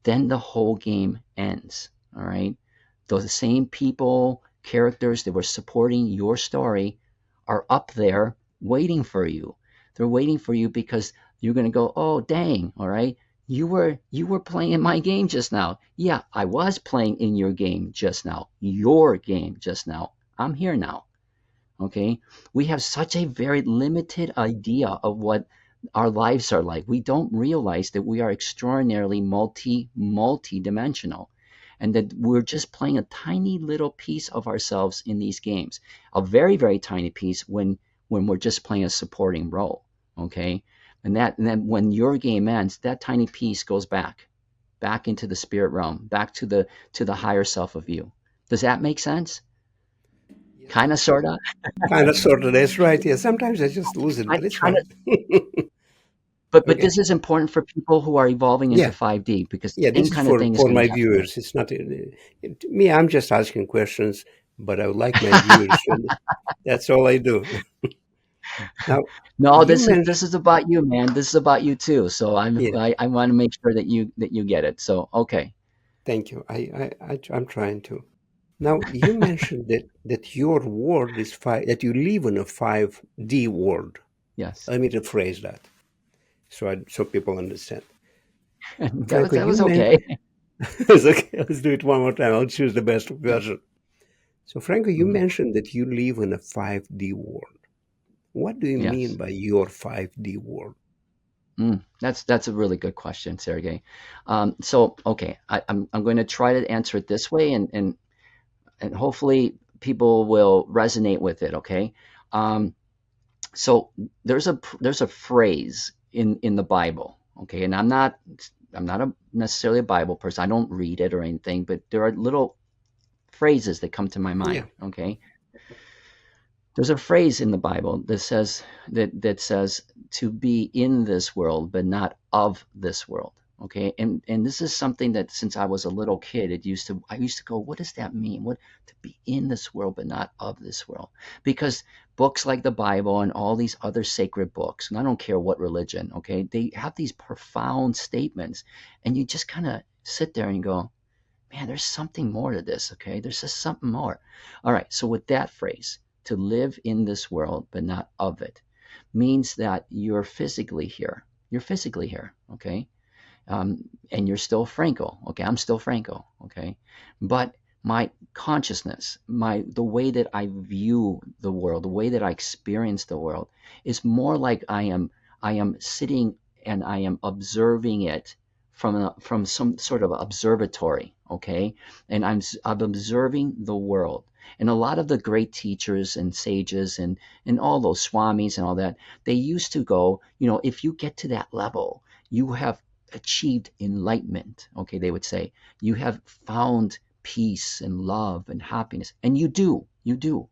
then the whole game ends. All right. Those same people, characters that were supporting your story are up there waiting for you. They're waiting for you because you're going to go, oh, dang. All right. You were playing in my game just now. Yeah, I was playing in your game just now. Your game just now. I'm here now. Okay, we have such a very limited idea of what our lives are like. We don't realize that we are extraordinarily multi-dimensional, and that we're just playing a tiny little piece of ourselves in these games, a very, very tiny piece when we're just playing a supporting role. Okay, and then when your game ends, that tiny piece goes back into the spirit realm, back to the higher self of you. Does that make sense? Yes, Kind of, sort of. kind of, sort of. That's right. Yeah, sometimes I just lose it, I but it's kind of. fine. But Okay. this is important for people who are evolving into Yeah, 5D, because yeah. the same This is kind of thing is for going my to happen here. viewers. It's not me. I'm just asking questions, but I would like my viewers. That's all I do. Now, No, you this mentioned, is about you, man. This is about you too. So yeah. I want to make sure that you get it. So okay, Thank you. I'm trying to. Now, you mentioned that your world is five. That you live in a 5D world. yes, Let me rephrase that so people understand. that Franco, you was mentioned. okay. Okay, let's do it one more time. I'll choose the best version. So, Franco, you Mhm. mentioned that you live in a 5D world. What do you mean Yes, by your 5D world? that's a really good question, Sergey. So okay, I'm going to try to answer it this way, and hopefully people will resonate with it. Okay. Um, so there's a phrase in the Bible, okay, and I'm not necessarily a Bible person. I don't read it or anything, but there are little phrases that come to my Yeah. mind. Okay, there's a phrase in the Bible that says to be in this world, but not of this world. Okay, and this is something that since I was a little kid, I used to go, what does that mean? What to be in this world but not of this world? Because books like the Bible and all these other sacred books, and I don't care what religion, okay, they have these profound statements, and you just kind of sit there and you go, man, there's something more to this, okay? There's just something more. All right, so with that phrase, to live in this world but not of it, means that you're physically here. You're physically here, okay? And you're still Franco, okay? I'm still Franco, okay? But my consciousness, the way that I view the world, the way that I experience the world, is more like I am sitting and I am observing it from some sort of observatory, okay? And I'm observing the world. And a lot of the great teachers and sages and all those swamis and all that, they used to go, if you get to that level, you have achieved enlightenment. Okay, they would say, you have found peace and love and happiness. And you do,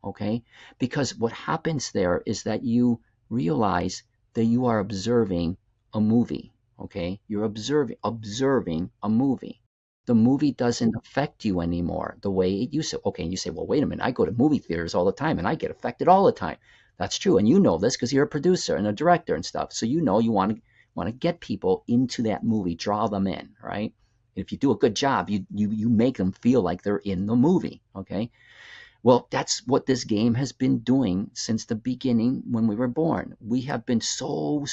okay? Because what happens there is that you realize that you are observing a movie, okay? You're observing a movie. The movie doesn't affect you anymore the way it used to. Okay, and you say, well, wait a minute, I go to movie theaters all the time and I get affected all the time. That's true. And you know this because you're a producer and a director and stuff. So you want to get people into that movie, draw them in, right? If you do a good job, you make them feel like they're in the movie, okay? Well, that's what this game has been doing since the beginning when we were born. We have been so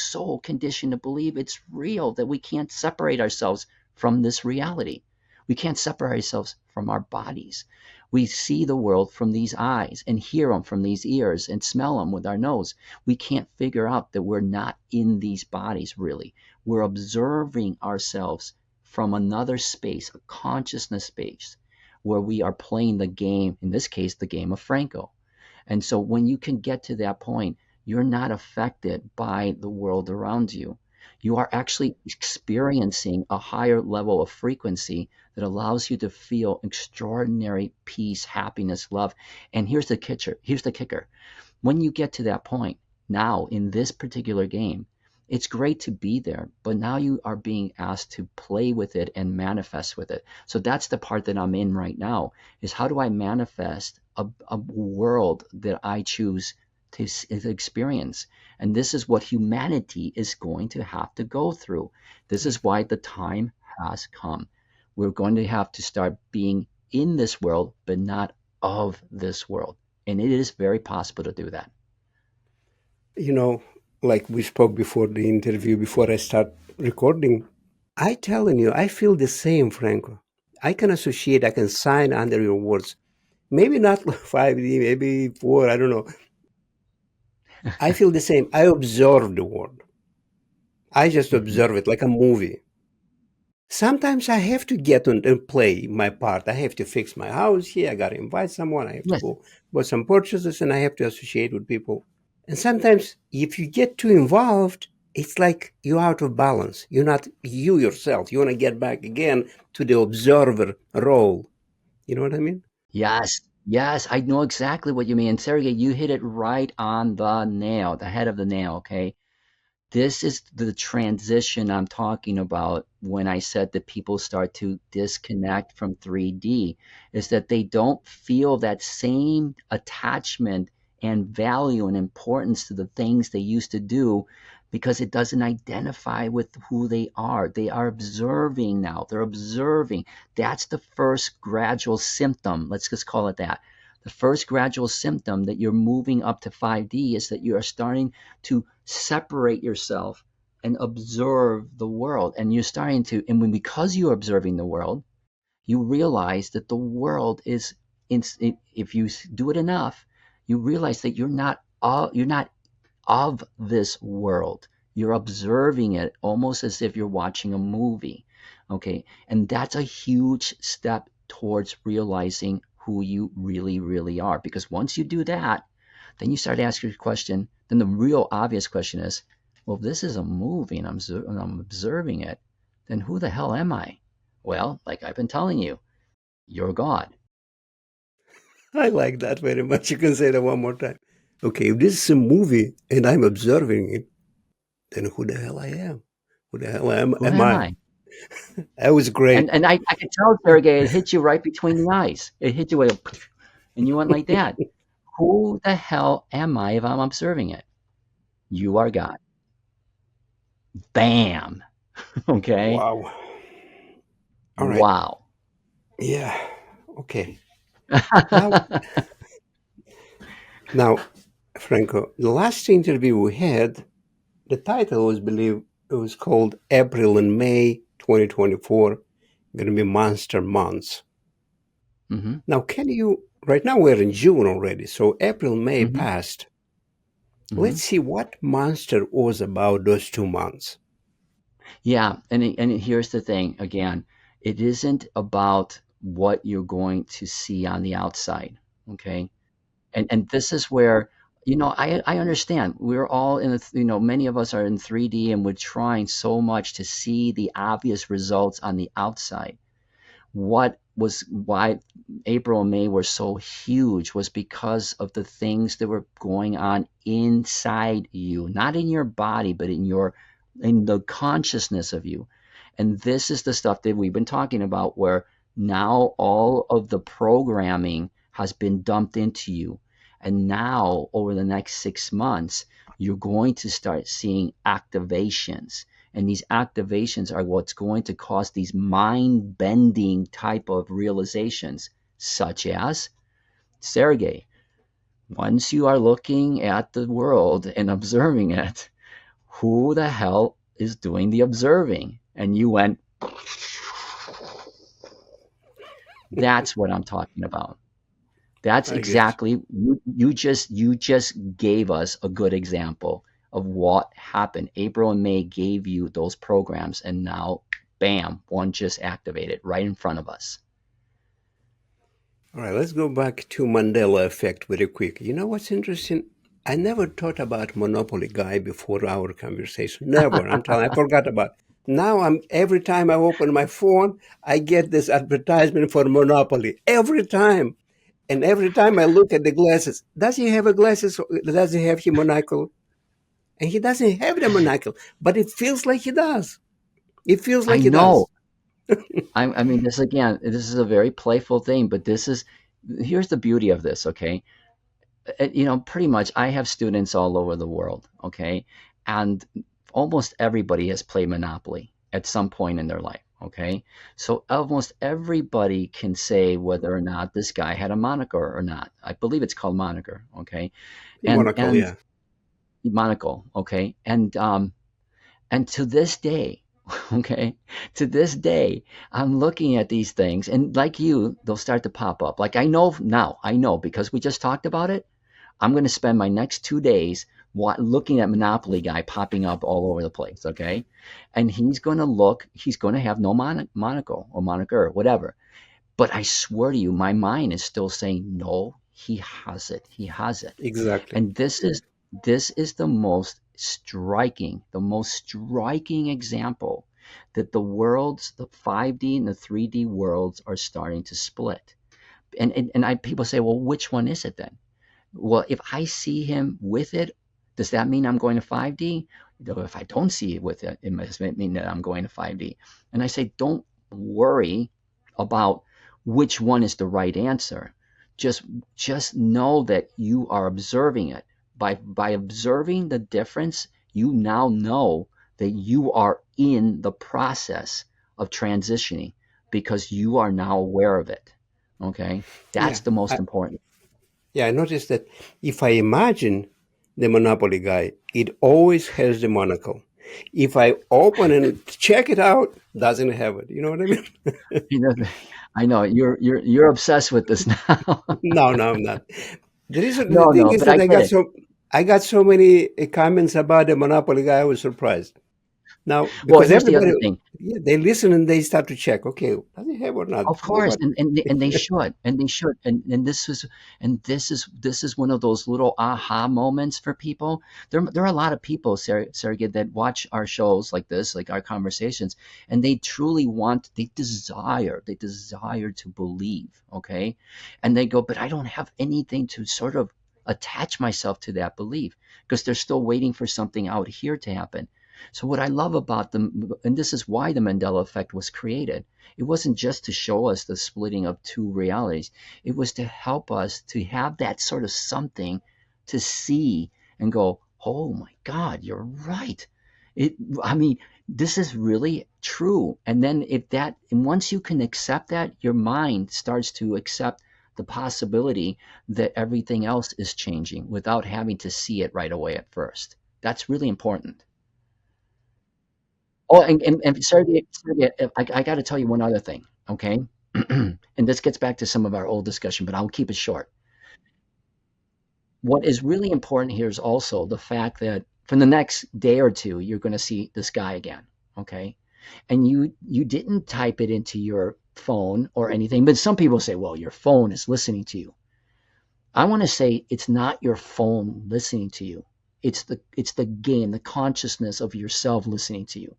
conditioned to believe it's real that we can't separate ourselves from this reality. We can't separate ourselves from our bodies. We see the world from these eyes and hear them from these ears and smell them with our nose. We can't figure out that we're not in these bodies really. We're observing ourselves from another space, a consciousness space, where we are playing the game, in this case, the game of Franco. And so when you can get to that point, you're not affected by the world around you. You are actually experiencing a higher level of frequency that allows you to feel extraordinary peace, happiness, love. And here's the kicker. Here's the kicker. When you get to that point, now in this particular game, it's great to be there, but now you are being asked to play with it and manifest with it. So that's the part that I'm in right now, is how do I manifest a world that I choose to experience? And this is what humanity is going to have to go through. This is why the time has come. We're going to have to start being in this world, but not of this world. And it is very possible to do that. You know, like we spoke before the interview, before I start recording, I telling you, I feel the same, Franco. I can associate, I can sign under your words. Maybe not 5D, maybe 4, I don't know. I feel the same. I observe the world. I just Mhm. observe it like a movie. Sometimes I have to get on and play my part. I have to fix my house here. I got to invite someone. I have to Yes. go do some purchases and I have to associate with people. And sometimes if you get too involved, it's like you're out of balance. You're not you yourself. You want to get back again to the observer role. You know what I mean? Yes, yes, I know exactly what you mean. And Sergey, you hit it right on the nail, the head of the nail, okay? This is the transition I'm talking about when I said that people start to disconnect from 3D, is that they don't feel that same attachment and value and importance to the things they used to do because it doesn't identify with who they are. They are observing now. They're observing. That's the first gradual symptom. Let's just call it that. The first gradual symptom that you're moving up to 5D is that you are starting to separate yourself and observe the world. And you're starting to, and when because you're observing the world, you realize that the world is, if you do it enough, you realize that you're not of this world. You're observing it almost as if you're watching a movie. Okay. And that's a huge step towards realizing who you really, really are. Because once you do that, then you start asking your question. Then the real obvious question is, well, if this is a movie and I'm observing it, then who the hell am I? Well, like I've been telling you, you're God. I like that very much. You can say that one more time. Okay, if this is a movie and I'm observing it, then who the hell I am? Who the hell Who am am I? I? That was great. And I could tell, Sergey, it hit you right between the eyes. It hit you with a, and you went like that. Who the hell am I if I'm observing it? You are God. Bam. Okay. Wow. All right. Wow. Yeah. Okay. Now, now, Franco, the last interview we had, the title was believe it was called April and May 2024, going to be monster months. hmm Now, can you? Right now we're in June already, so April, May hmm passed. hmm Let's see what monster was about those 2 months. Yeah, here's the thing again, it isn't about what you're going to see on the outside, okay? And this is where, I understand we're all in many of us are in 3D and we're trying so much to see the obvious results on the outside. Why April and May were so huge was because of the things that were going on inside you, not in your body, but in the consciousness of you. And this is the stuff that we've been talking about where now all of the programming has been dumped into you. And now over the next 6 months, you're going to start seeing activations, and these activations are what's going to cause these mind bending type of realizations, such as Sergey. Once you are looking at the world and observing it, who the hell is doing the observing? And you went, that's what I'm talking about. That's I guess. exactly you just gave us a good example of what happened. April and May gave you those programs, and now bam, one just activated right in front of us. All right, let's go back to Mandela effect very quick. You know what's interesting? I never thought about Monopoly guy before our conversation. Never. I'm telling I forgot about it. Now every time I open my phone, I get this advertisement for Monopoly. Every time. And every time I look at the glasses, does he have a glasses? Does he have him monocle? And he doesn't have the monocle, but it feels like he does. It feels I like he know. does. I mean, this again, this is a very playful thing, but here's the beauty of this, okay? Pretty much I have students all over the world, okay? And almost everybody has played Monopoly at some point in their life, okay? So almost everybody can say whether or not this guy had a moniker or not. I believe it's called moniker, okay? Monocle, And yeah. monocle, okay? And to this day, okay, to this day, I'm looking at these things, and like you, they'll start to pop up. Like I know now, I know because we just talked about it. I'm going to spend my next 2 days looking at Monopoly guy popping up all over the place, okay? And he's going to have no monocle or moniker or whatever. But I swear to you, my mind is still saying, no, he has it. He has it. Exactly. And this is the most striking example that the 5D and the 3D worlds are starting to split. And people say, well, which one is it then? Well, if I see him with it, does that mean I'm going to 5D? If I don't see it with it, it must mean that I'm going to 5D. And I say, don't worry about which one is the right answer. Just just know that you are observing it. By observing the difference, you now know that you are in the process of transitioning because you are now aware of it. Okay? Yeah. That's the most I, important. yeah, I noticed that if I imagine the Monopoly guy, it always has the monocle. If I open and check it out, doesn't have it. You know what I mean? You know, I know you're obsessed with this now. No, no, I'm not. The No, thing no, is but that I get it. I got so many comments about the Monopoly guy. I was surprised. Now Well, because here's the everybody, other thing. yeah, they listen and they start to check. Okay, does he have or not? Of You know course, what? and they should, and this is one of those little aha moments for people. There are a lot of people, Sergey, that watch our shows like this, like our conversations, and they truly they desire to believe, okay, and they go, but I don't have anything to sort of attach myself to that belief because they're still waiting for something out here to happen. So what I love about them, and this is why the Mandela effect was created, it wasn't just to show us the splitting of two realities. It was to help us to have that sort of something to see and go, oh my God, you're right. I mean, this is really true. And then and once you can accept that, your mind starts to accept the possibility that everything else is changing without having to see it right away at first. That's really important. Oh, and Sergey, I got to tell you one other thing, okay? And this gets back to some of our old discussion, but I'll keep it short. What is really important here is also the fact that for the next day or two, you're going to see this guy again, okay? And you didn't type it into your phone or anything, but some people say, well, your phone is listening to you. I want to say it's not your phone listening to you. It's the game, the consciousness of yourself listening to you.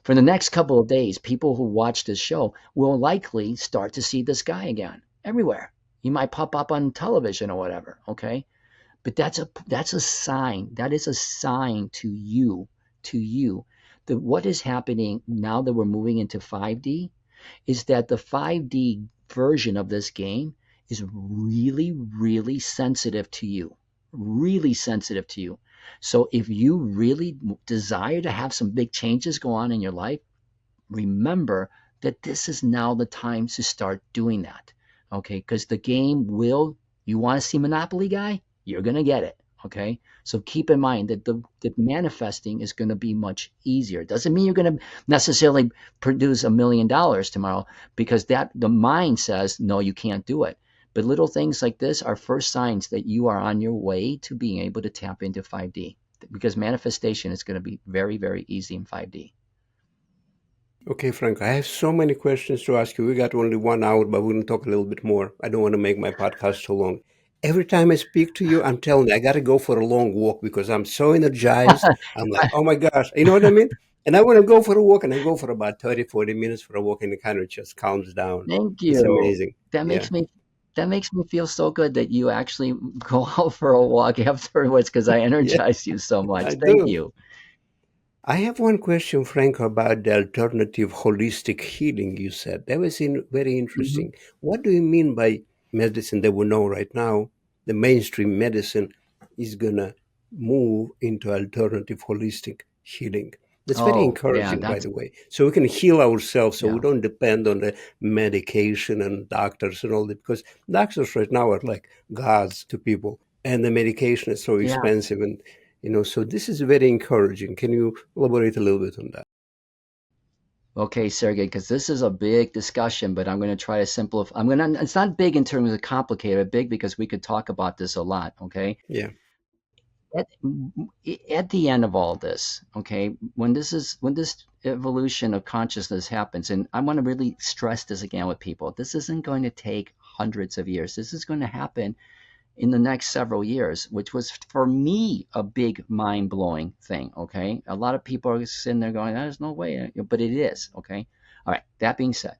For the next couple of days, people who watch this show will likely start to see this guy again everywhere. He might pop up on television or whatever, okay? But that's a sign. That is a sign to you that what is happening now that we're moving into 5D is that the 5D version of this game is really, really sensitive to you. Really sensitive to you. So if you really desire to have some big changes go on in your life, remember that this is now the time to start doing that. Okay, because the game will, you want to see Monopoly guy? You're going to get it. Okay, so keep in mind that the manifesting is going to be much easier. Doesn't mean you're going to necessarily produce $1 million tomorrow because that the mind says no, you can't do it. But little things like this are first signs that you are on your way to being able to tap into 5D because manifestation is going to be very, very easy in 5D. Okay, Frank, I have so many questions to ask you. We got only 1 hour, but we're going to talk a little bit more. I don't want to make my podcast too long. Every time I speak to you, I'm telling you, I got to go for a long walk because I'm so energized. I'm like, oh my gosh, you know what I mean? And I want to go for a walk, and I go for about 30, 40 minutes for a walk, and it kind of just calms down. Thank It's you. amazing. That Yeah. makes me that makes me feel so good that you actually go out for a walk afterwards because I Yeah, energize you so I much. Thank do. you. I have one question, Frank, about the alternative holistic healing you said. That was very Mhm. interesting. What do you mean by medicine that we know right now? The mainstream medicine is going to move into alternative holistic healing. That's very Oh, yeah, encouraging, by that's the way. So we can heal ourselves so we yeah. don't depend on the medication and doctors and all that, because doctors right now are like gods to people, and the medication is so Yeah. expensive. And so this is very encouraging. Can you elaborate a little bit on that? Okay, Sergey, because this is a big discussion, but I'm going to try to simplify. It's not big in terms of complicated, big because we could talk about this a lot, okay? Yeah, At, at the end of all this, okay, when this evolution of consciousness happens, and I want to really stress this again with people, this isn't going to take hundreds of years. This is going to happen in the next several years, which was for me a big mind blowing thing. Okay. A lot of people are sitting there going, there's no way, but it is. Okay. All right. That being said,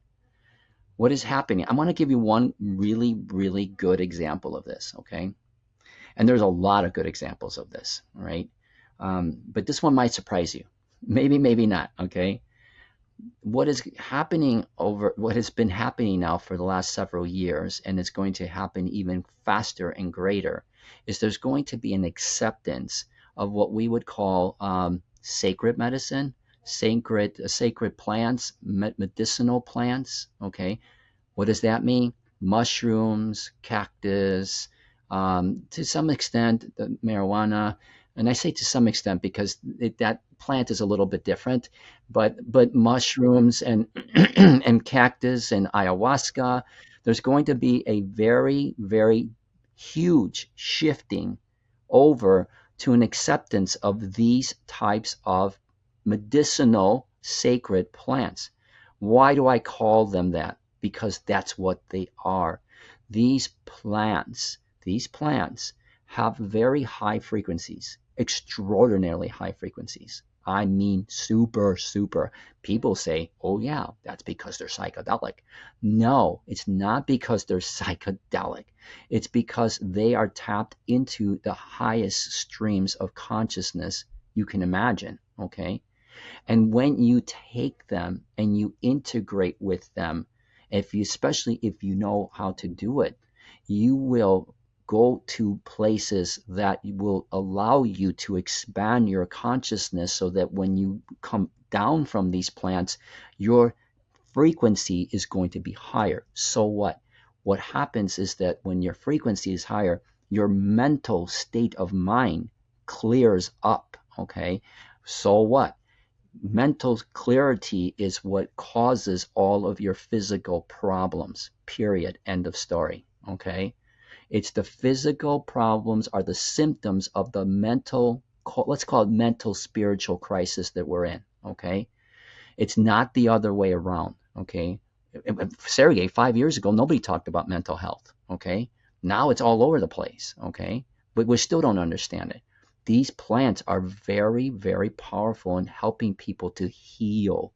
what is happening? I want to give you one really, really good example of this. Okay. And there's a lot of good examples of this. All right. But this one might surprise you. Maybe, maybe not. Okay. What has been happening now for the last several years, and it's going to happen even faster and greater, is there's going to be an acceptance of what we would call sacred medicine, sacred plants, medicinal plants. Okay, what does that mean? Mushrooms, cactus, to some extent, the marijuana. And I say to some extent because that plant is a little bit different, but mushrooms and and cactus and ayahuasca, there's going to be a very, very huge shifting over to an acceptance of these types of medicinal sacred plants. Why do I call them that? Because that's what they are. These plants have very high frequencies, extraordinarily high frequencies. I mean, super, super. People say, oh, yeah, that's because they're psychedelic. No, it's not because they're psychedelic. It's because they are tapped into the highest streams of consciousness you can imagine. Okay. And when you take them and you integrate with them, especially if you know how to do it, you will go to places that will allow you to expand your consciousness so that when you come down from these plants, your frequency is going to be higher. So what? What happens is that when your frequency is higher, your mental state of mind clears up. Okay. So what? Mental clarity is what causes all of your physical problems, period, end of story. Okay. It's the physical problems are the symptoms of the mental, let's call it mental spiritual crisis that we're in. Okay. It's not the other way around. Okay. Sergey, 5 years ago, nobody talked about mental health. Okay. Now it's all over the place. Okay. But we still don't understand it. These plants are very, very powerful in helping people to heal.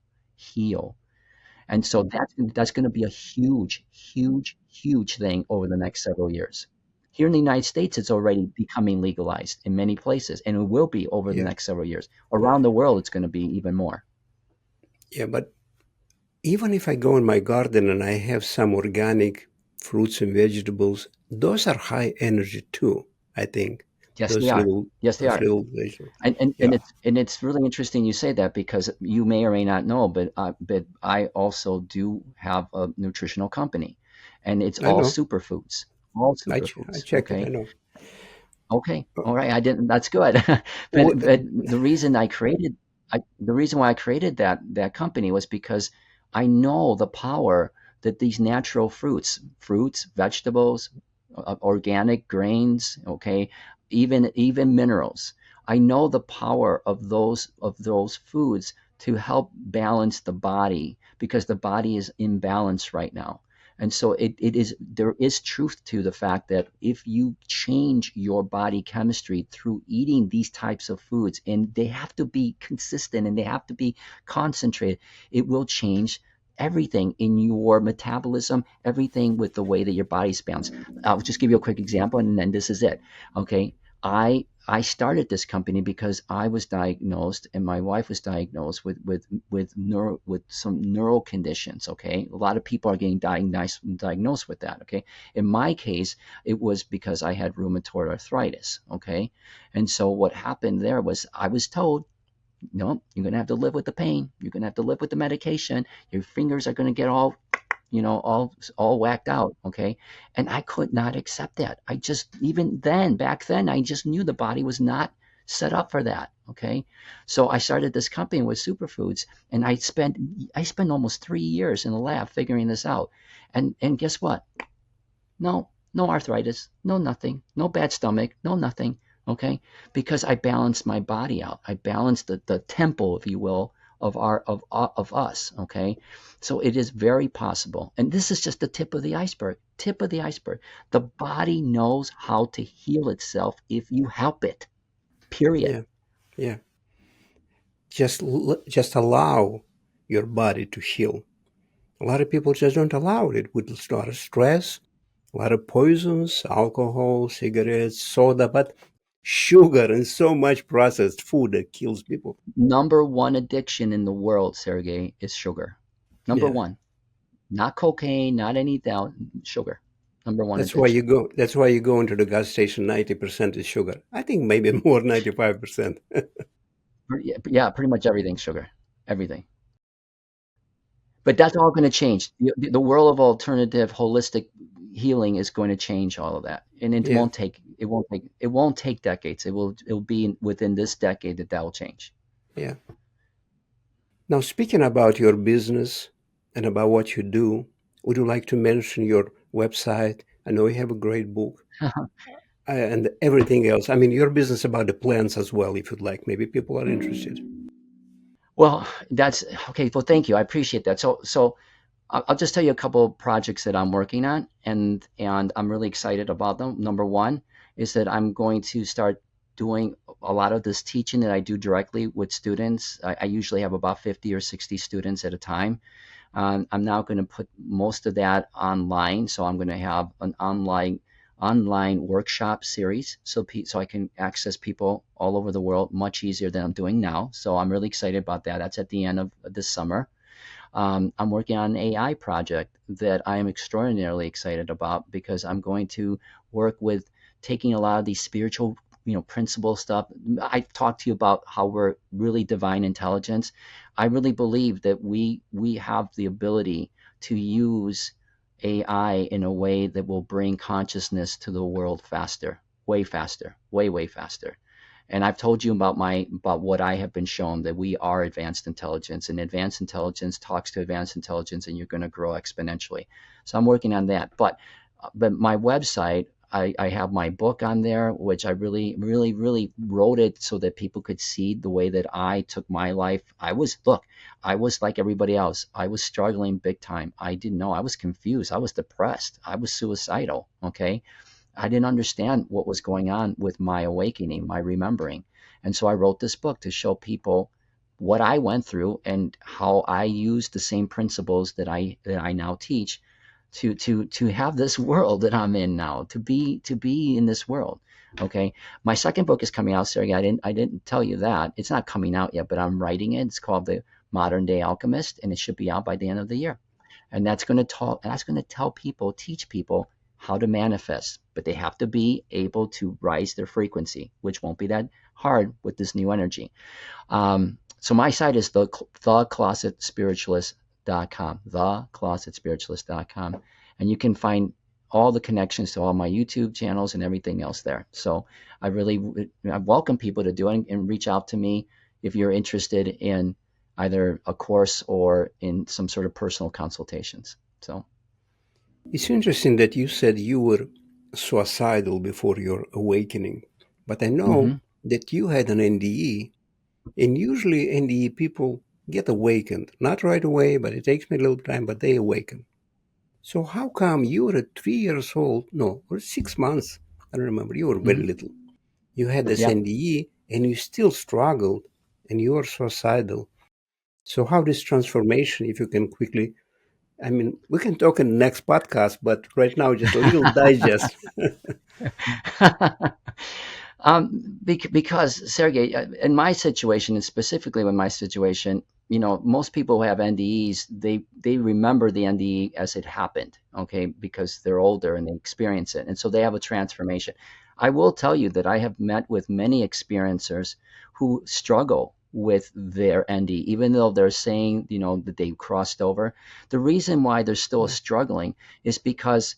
And so that's going to be a huge, huge, huge thing over the next several years. Here in the United States, it's already becoming legalized in many places, and it will be over the yeah, next several years. Around the world, it's going to be even more. yeah. But even if I go in my garden and I have some organic fruits and vegetables, those are high energy too. I think Yes, they those are. little Yes, they those are. little vegetables. And Yeah, it's really interesting you say that because you may or may not know, but I also do have a nutritional company, and it's I know. all I superfoods. check it. I Okay, know. okay, Uh, all right. I didn't. That's good. What, But the reason why I created that company was because I know the power that these natural fruits, vegetables, organic grains, okay, even minerals. I know the power of those foods to help balance the body because the body is imbalanced right now. And so there is truth to the fact that if you change your body chemistry through eating these types of foods, and they have to be consistent and they have to be concentrated, it will change everything in your metabolism, everything with the way that your body's balanced. I'll just give you a quick example, and then this is it. Okay, I started this company because I was diagnosed and my wife was diagnosed with some neural conditions. Okay, a lot of people are getting diagnosed with that. Okay, in my case, it was because I had rheumatoid arthritis. Okay, and so what happened there was I was told, no, you're gonna have to live with the pain. You're gonna have to live with the medication. Your fingers are gonna get all, all whacked out. Okay, and I could not accept that. I just, even then, back then, I just knew the body was not set up for that. Okay, so I started this company with superfoods, and I spent almost 3 years in the lab figuring this out. And guess what? No, no arthritis, no nothing, no bad stomach, no nothing. Okay, because I balanced my body out. I balanced the tempo, if you will, of us. Okay, so it is very possible, and this is just the tip of the iceberg. Tip of the iceberg. The body knows how to heal itself if you help it. Period. Yeah, yeah. Just allow your body to heal. A lot of people just don't allow it with a lot of stress, a lot of poisons, alcohol, cigarettes, soda, but sugar and so much processed food that kills people. Number one addiction in the world, Sergey, is sugar. Number Yeah. one. Not cocaine, not anything, sugar. Number one That's why you addiction. go. That's why you go into the gas station. 90% is sugar. I think maybe more, 95%. Yeah, pretty much everything's sugar. Everything. But that's all going to change. The world of alternative holistic healing is going to change all of that. And Yeah, it won't take decades. It'll be within this decade that will change. yeah. Now, speaking about your business and about what you do, would you like to mention your website? I know you have a great book and everything else. I mean, your business about the plants as well, if you'd like. Maybe people are interested. Well, that's okay. Well, thank you. I appreciate that. So I'll just tell you a couple of projects that I'm working on, and I'm really excited about them. Number one is that I'm going to start doing a lot of this teaching that I do directly with students. I usually have about 50 or 60 students at a time. I'm now going to put most of that online, so I'm going to have an online workshop series, so I can access people all over the world much easier than I'm doing now. So I'm really excited about that. That's at the end of this summer. I'm working on an AI project that I am extraordinarily excited about because I'm going to work with taking a lot of these spiritual, principle stuff. I talked to you about how we're really divine intelligence. I really believe that we have the ability to use AI in a way that will bring consciousness to the world faster, way faster. And I've told you about what I have been shown, that we are advanced intelligence, and advanced intelligence talks to advanced intelligence, and you're going to grow exponentially. So I'm working on that. But my website, I have my book on there, which I really wrote it so that people could see the way that I took my life. I was like everybody else. I was struggling big time. I didn't know. I was confused. I was depressed. I was suicidal. Okay. I didn't understand what was going on with my awakening, my remembering. And so I wrote this book to show people what I went through and how I used the same principles that I now teach to have this world that I'm in now, to be in this world. Okay. My second book is coming out, Sergey. I didn't tell you that. It's not coming out yet, but I'm writing it. It's called The Modern Day Alchemist, and it should be out by the end of the year. And that's going to teach people how to manifest, but they have to be able to rise their frequency, which won't be that hard with this new energy. So my site is theclosetspiritualist.com, theclosetspiritualist.com, and you can find all the connections to all my YouTube channels and everything else there. So I welcome people to do it and reach out to me if you're interested in either a course or in some sort of personal consultations. So. It's interesting that you said you were suicidal before your awakening, but I know Mm-hmm. that you had an NDE, and usually NDE people get awakened. Not right away, but it takes me a little time, but they awaken. So how come you were at 3 years old? No, or 6 months. I don't remember. You were very Hmm. little. You had this Yeah. NDE and you still struggled and you were suicidal. So how this transformation, if you can quickly, I mean, we can talk in the next podcast, but right now just a little digest. Because Sergey, in my situation, and specifically in my situation, most people who have NDEs, they remember the NDE as it happened, okay, because they're older and they experience it, and so they have a transformation. I will tell you that I have met with many experiencers who struggle with their NDE, even though they're saying, that they crossed over. The reason why they're still Yeah. struggling is because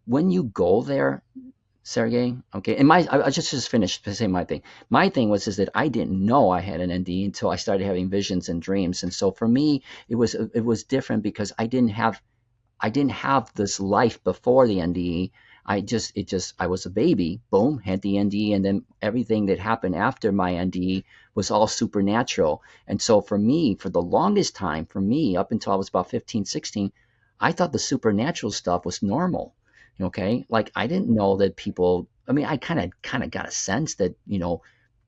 when you go there, Sergey. Okay, and I just finished to say my thing. My thing was is that I didn't know I had an NDE until I started having visions and dreams, and so for me it was different because I didn't have this life before the NDE. I was a baby, boom, had the NDE, and then everything that happened after my NDE was all supernatural. And so for me, for the longest time, for me, up until I was about 15, 16, I thought the supernatural stuff was normal. Okay. Like I didn't know that people, I mean, I kind of got a sense that,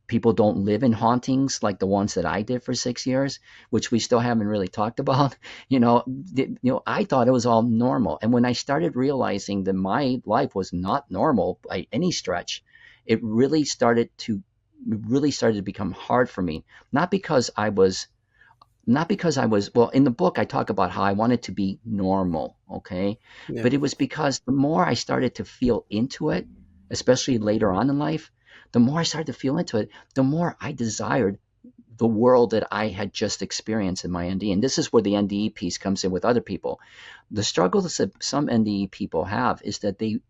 people don't live in hauntings like the ones that I did for 6 years, which we still haven't really talked about. I thought it was all normal. And when I started realizing that my life was not normal by any stretch, it really started to become hard for me. Not because I was not because I was, well, in the book, I talk about how I wanted to be normal, okay? Yeah. But it was because the more I started to feel into it, especially later on in life, the more I started to feel into it, the more I desired the world that I had just experienced in my NDE. And this is where the NDE piece comes in with other people. The struggles that some NDE people have is that you,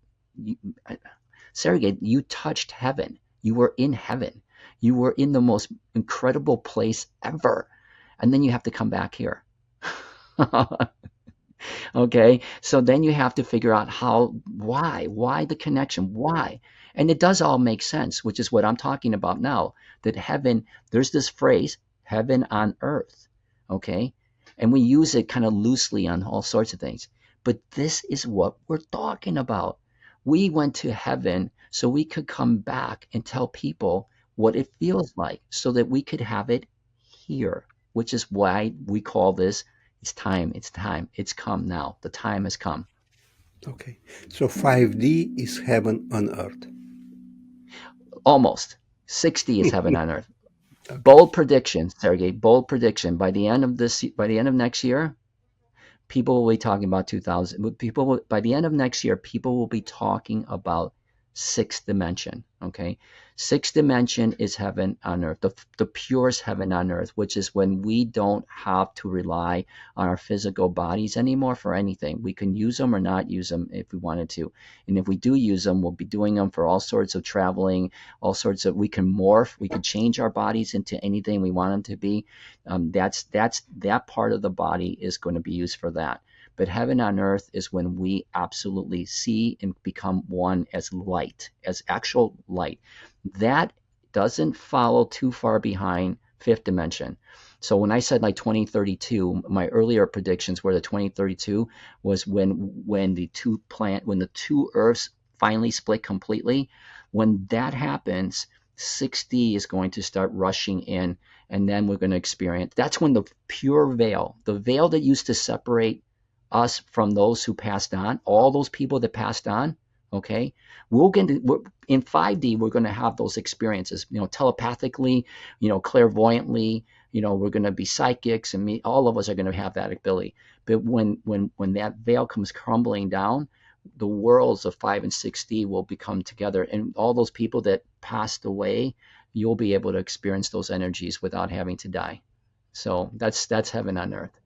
Sergey, you touched heaven. You were in heaven. You were in the most incredible place ever. And then you have to come back here. Okay. So then you have to figure out why the connection, why? And it does all make sense, which is what I'm talking about now. That heaven, there's this phrase, heaven on earth. Okay. And we use it kind of loosely on all sorts of things. But this is what we're talking about. We went to heaven so we could come back and tell people what it feels like so that we could have it here, which is why we call this it's come now. The time has come. Okay. So 5D is heaven on earth. Almost. 60 is heaven on earth. Okay. Bold prediction, Sergey, bold prediction. By the end of next year, people will be talking about 2000. By the end of next year, people will be talking about sixth dimension. Okay. Sixth dimension is heaven on earth, the purest heaven on earth, which is when we don't have to rely on our physical bodies anymore for anything. We can use them or not use them if we wanted to. And if we do use them, we'll be doing them for all sorts of traveling, we can morph, we can change our bodies into anything we want them to be. That part of the body is going to be used for that. But heaven on earth is when we absolutely see and become one as light, as actual light. That doesn't follow too far behind fifth dimension. So when I said like 2032, my earlier predictions were that 2032 was when the two Earths finally split completely. When that happens, 6D is going to start rushing in, and then we're going to experience. That's when the veil that used to separate us from those who passed on, all those people that passed on, okay, in 5D, we're going to have those experiences, telepathically, clairvoyantly, we're going to be psychics, and all of us are going to have that ability. But when that veil comes crumbling down, the worlds of 5 and 6D will become together, and all those people that passed away, you'll be able to experience those energies without having to die. So that's heaven on earth.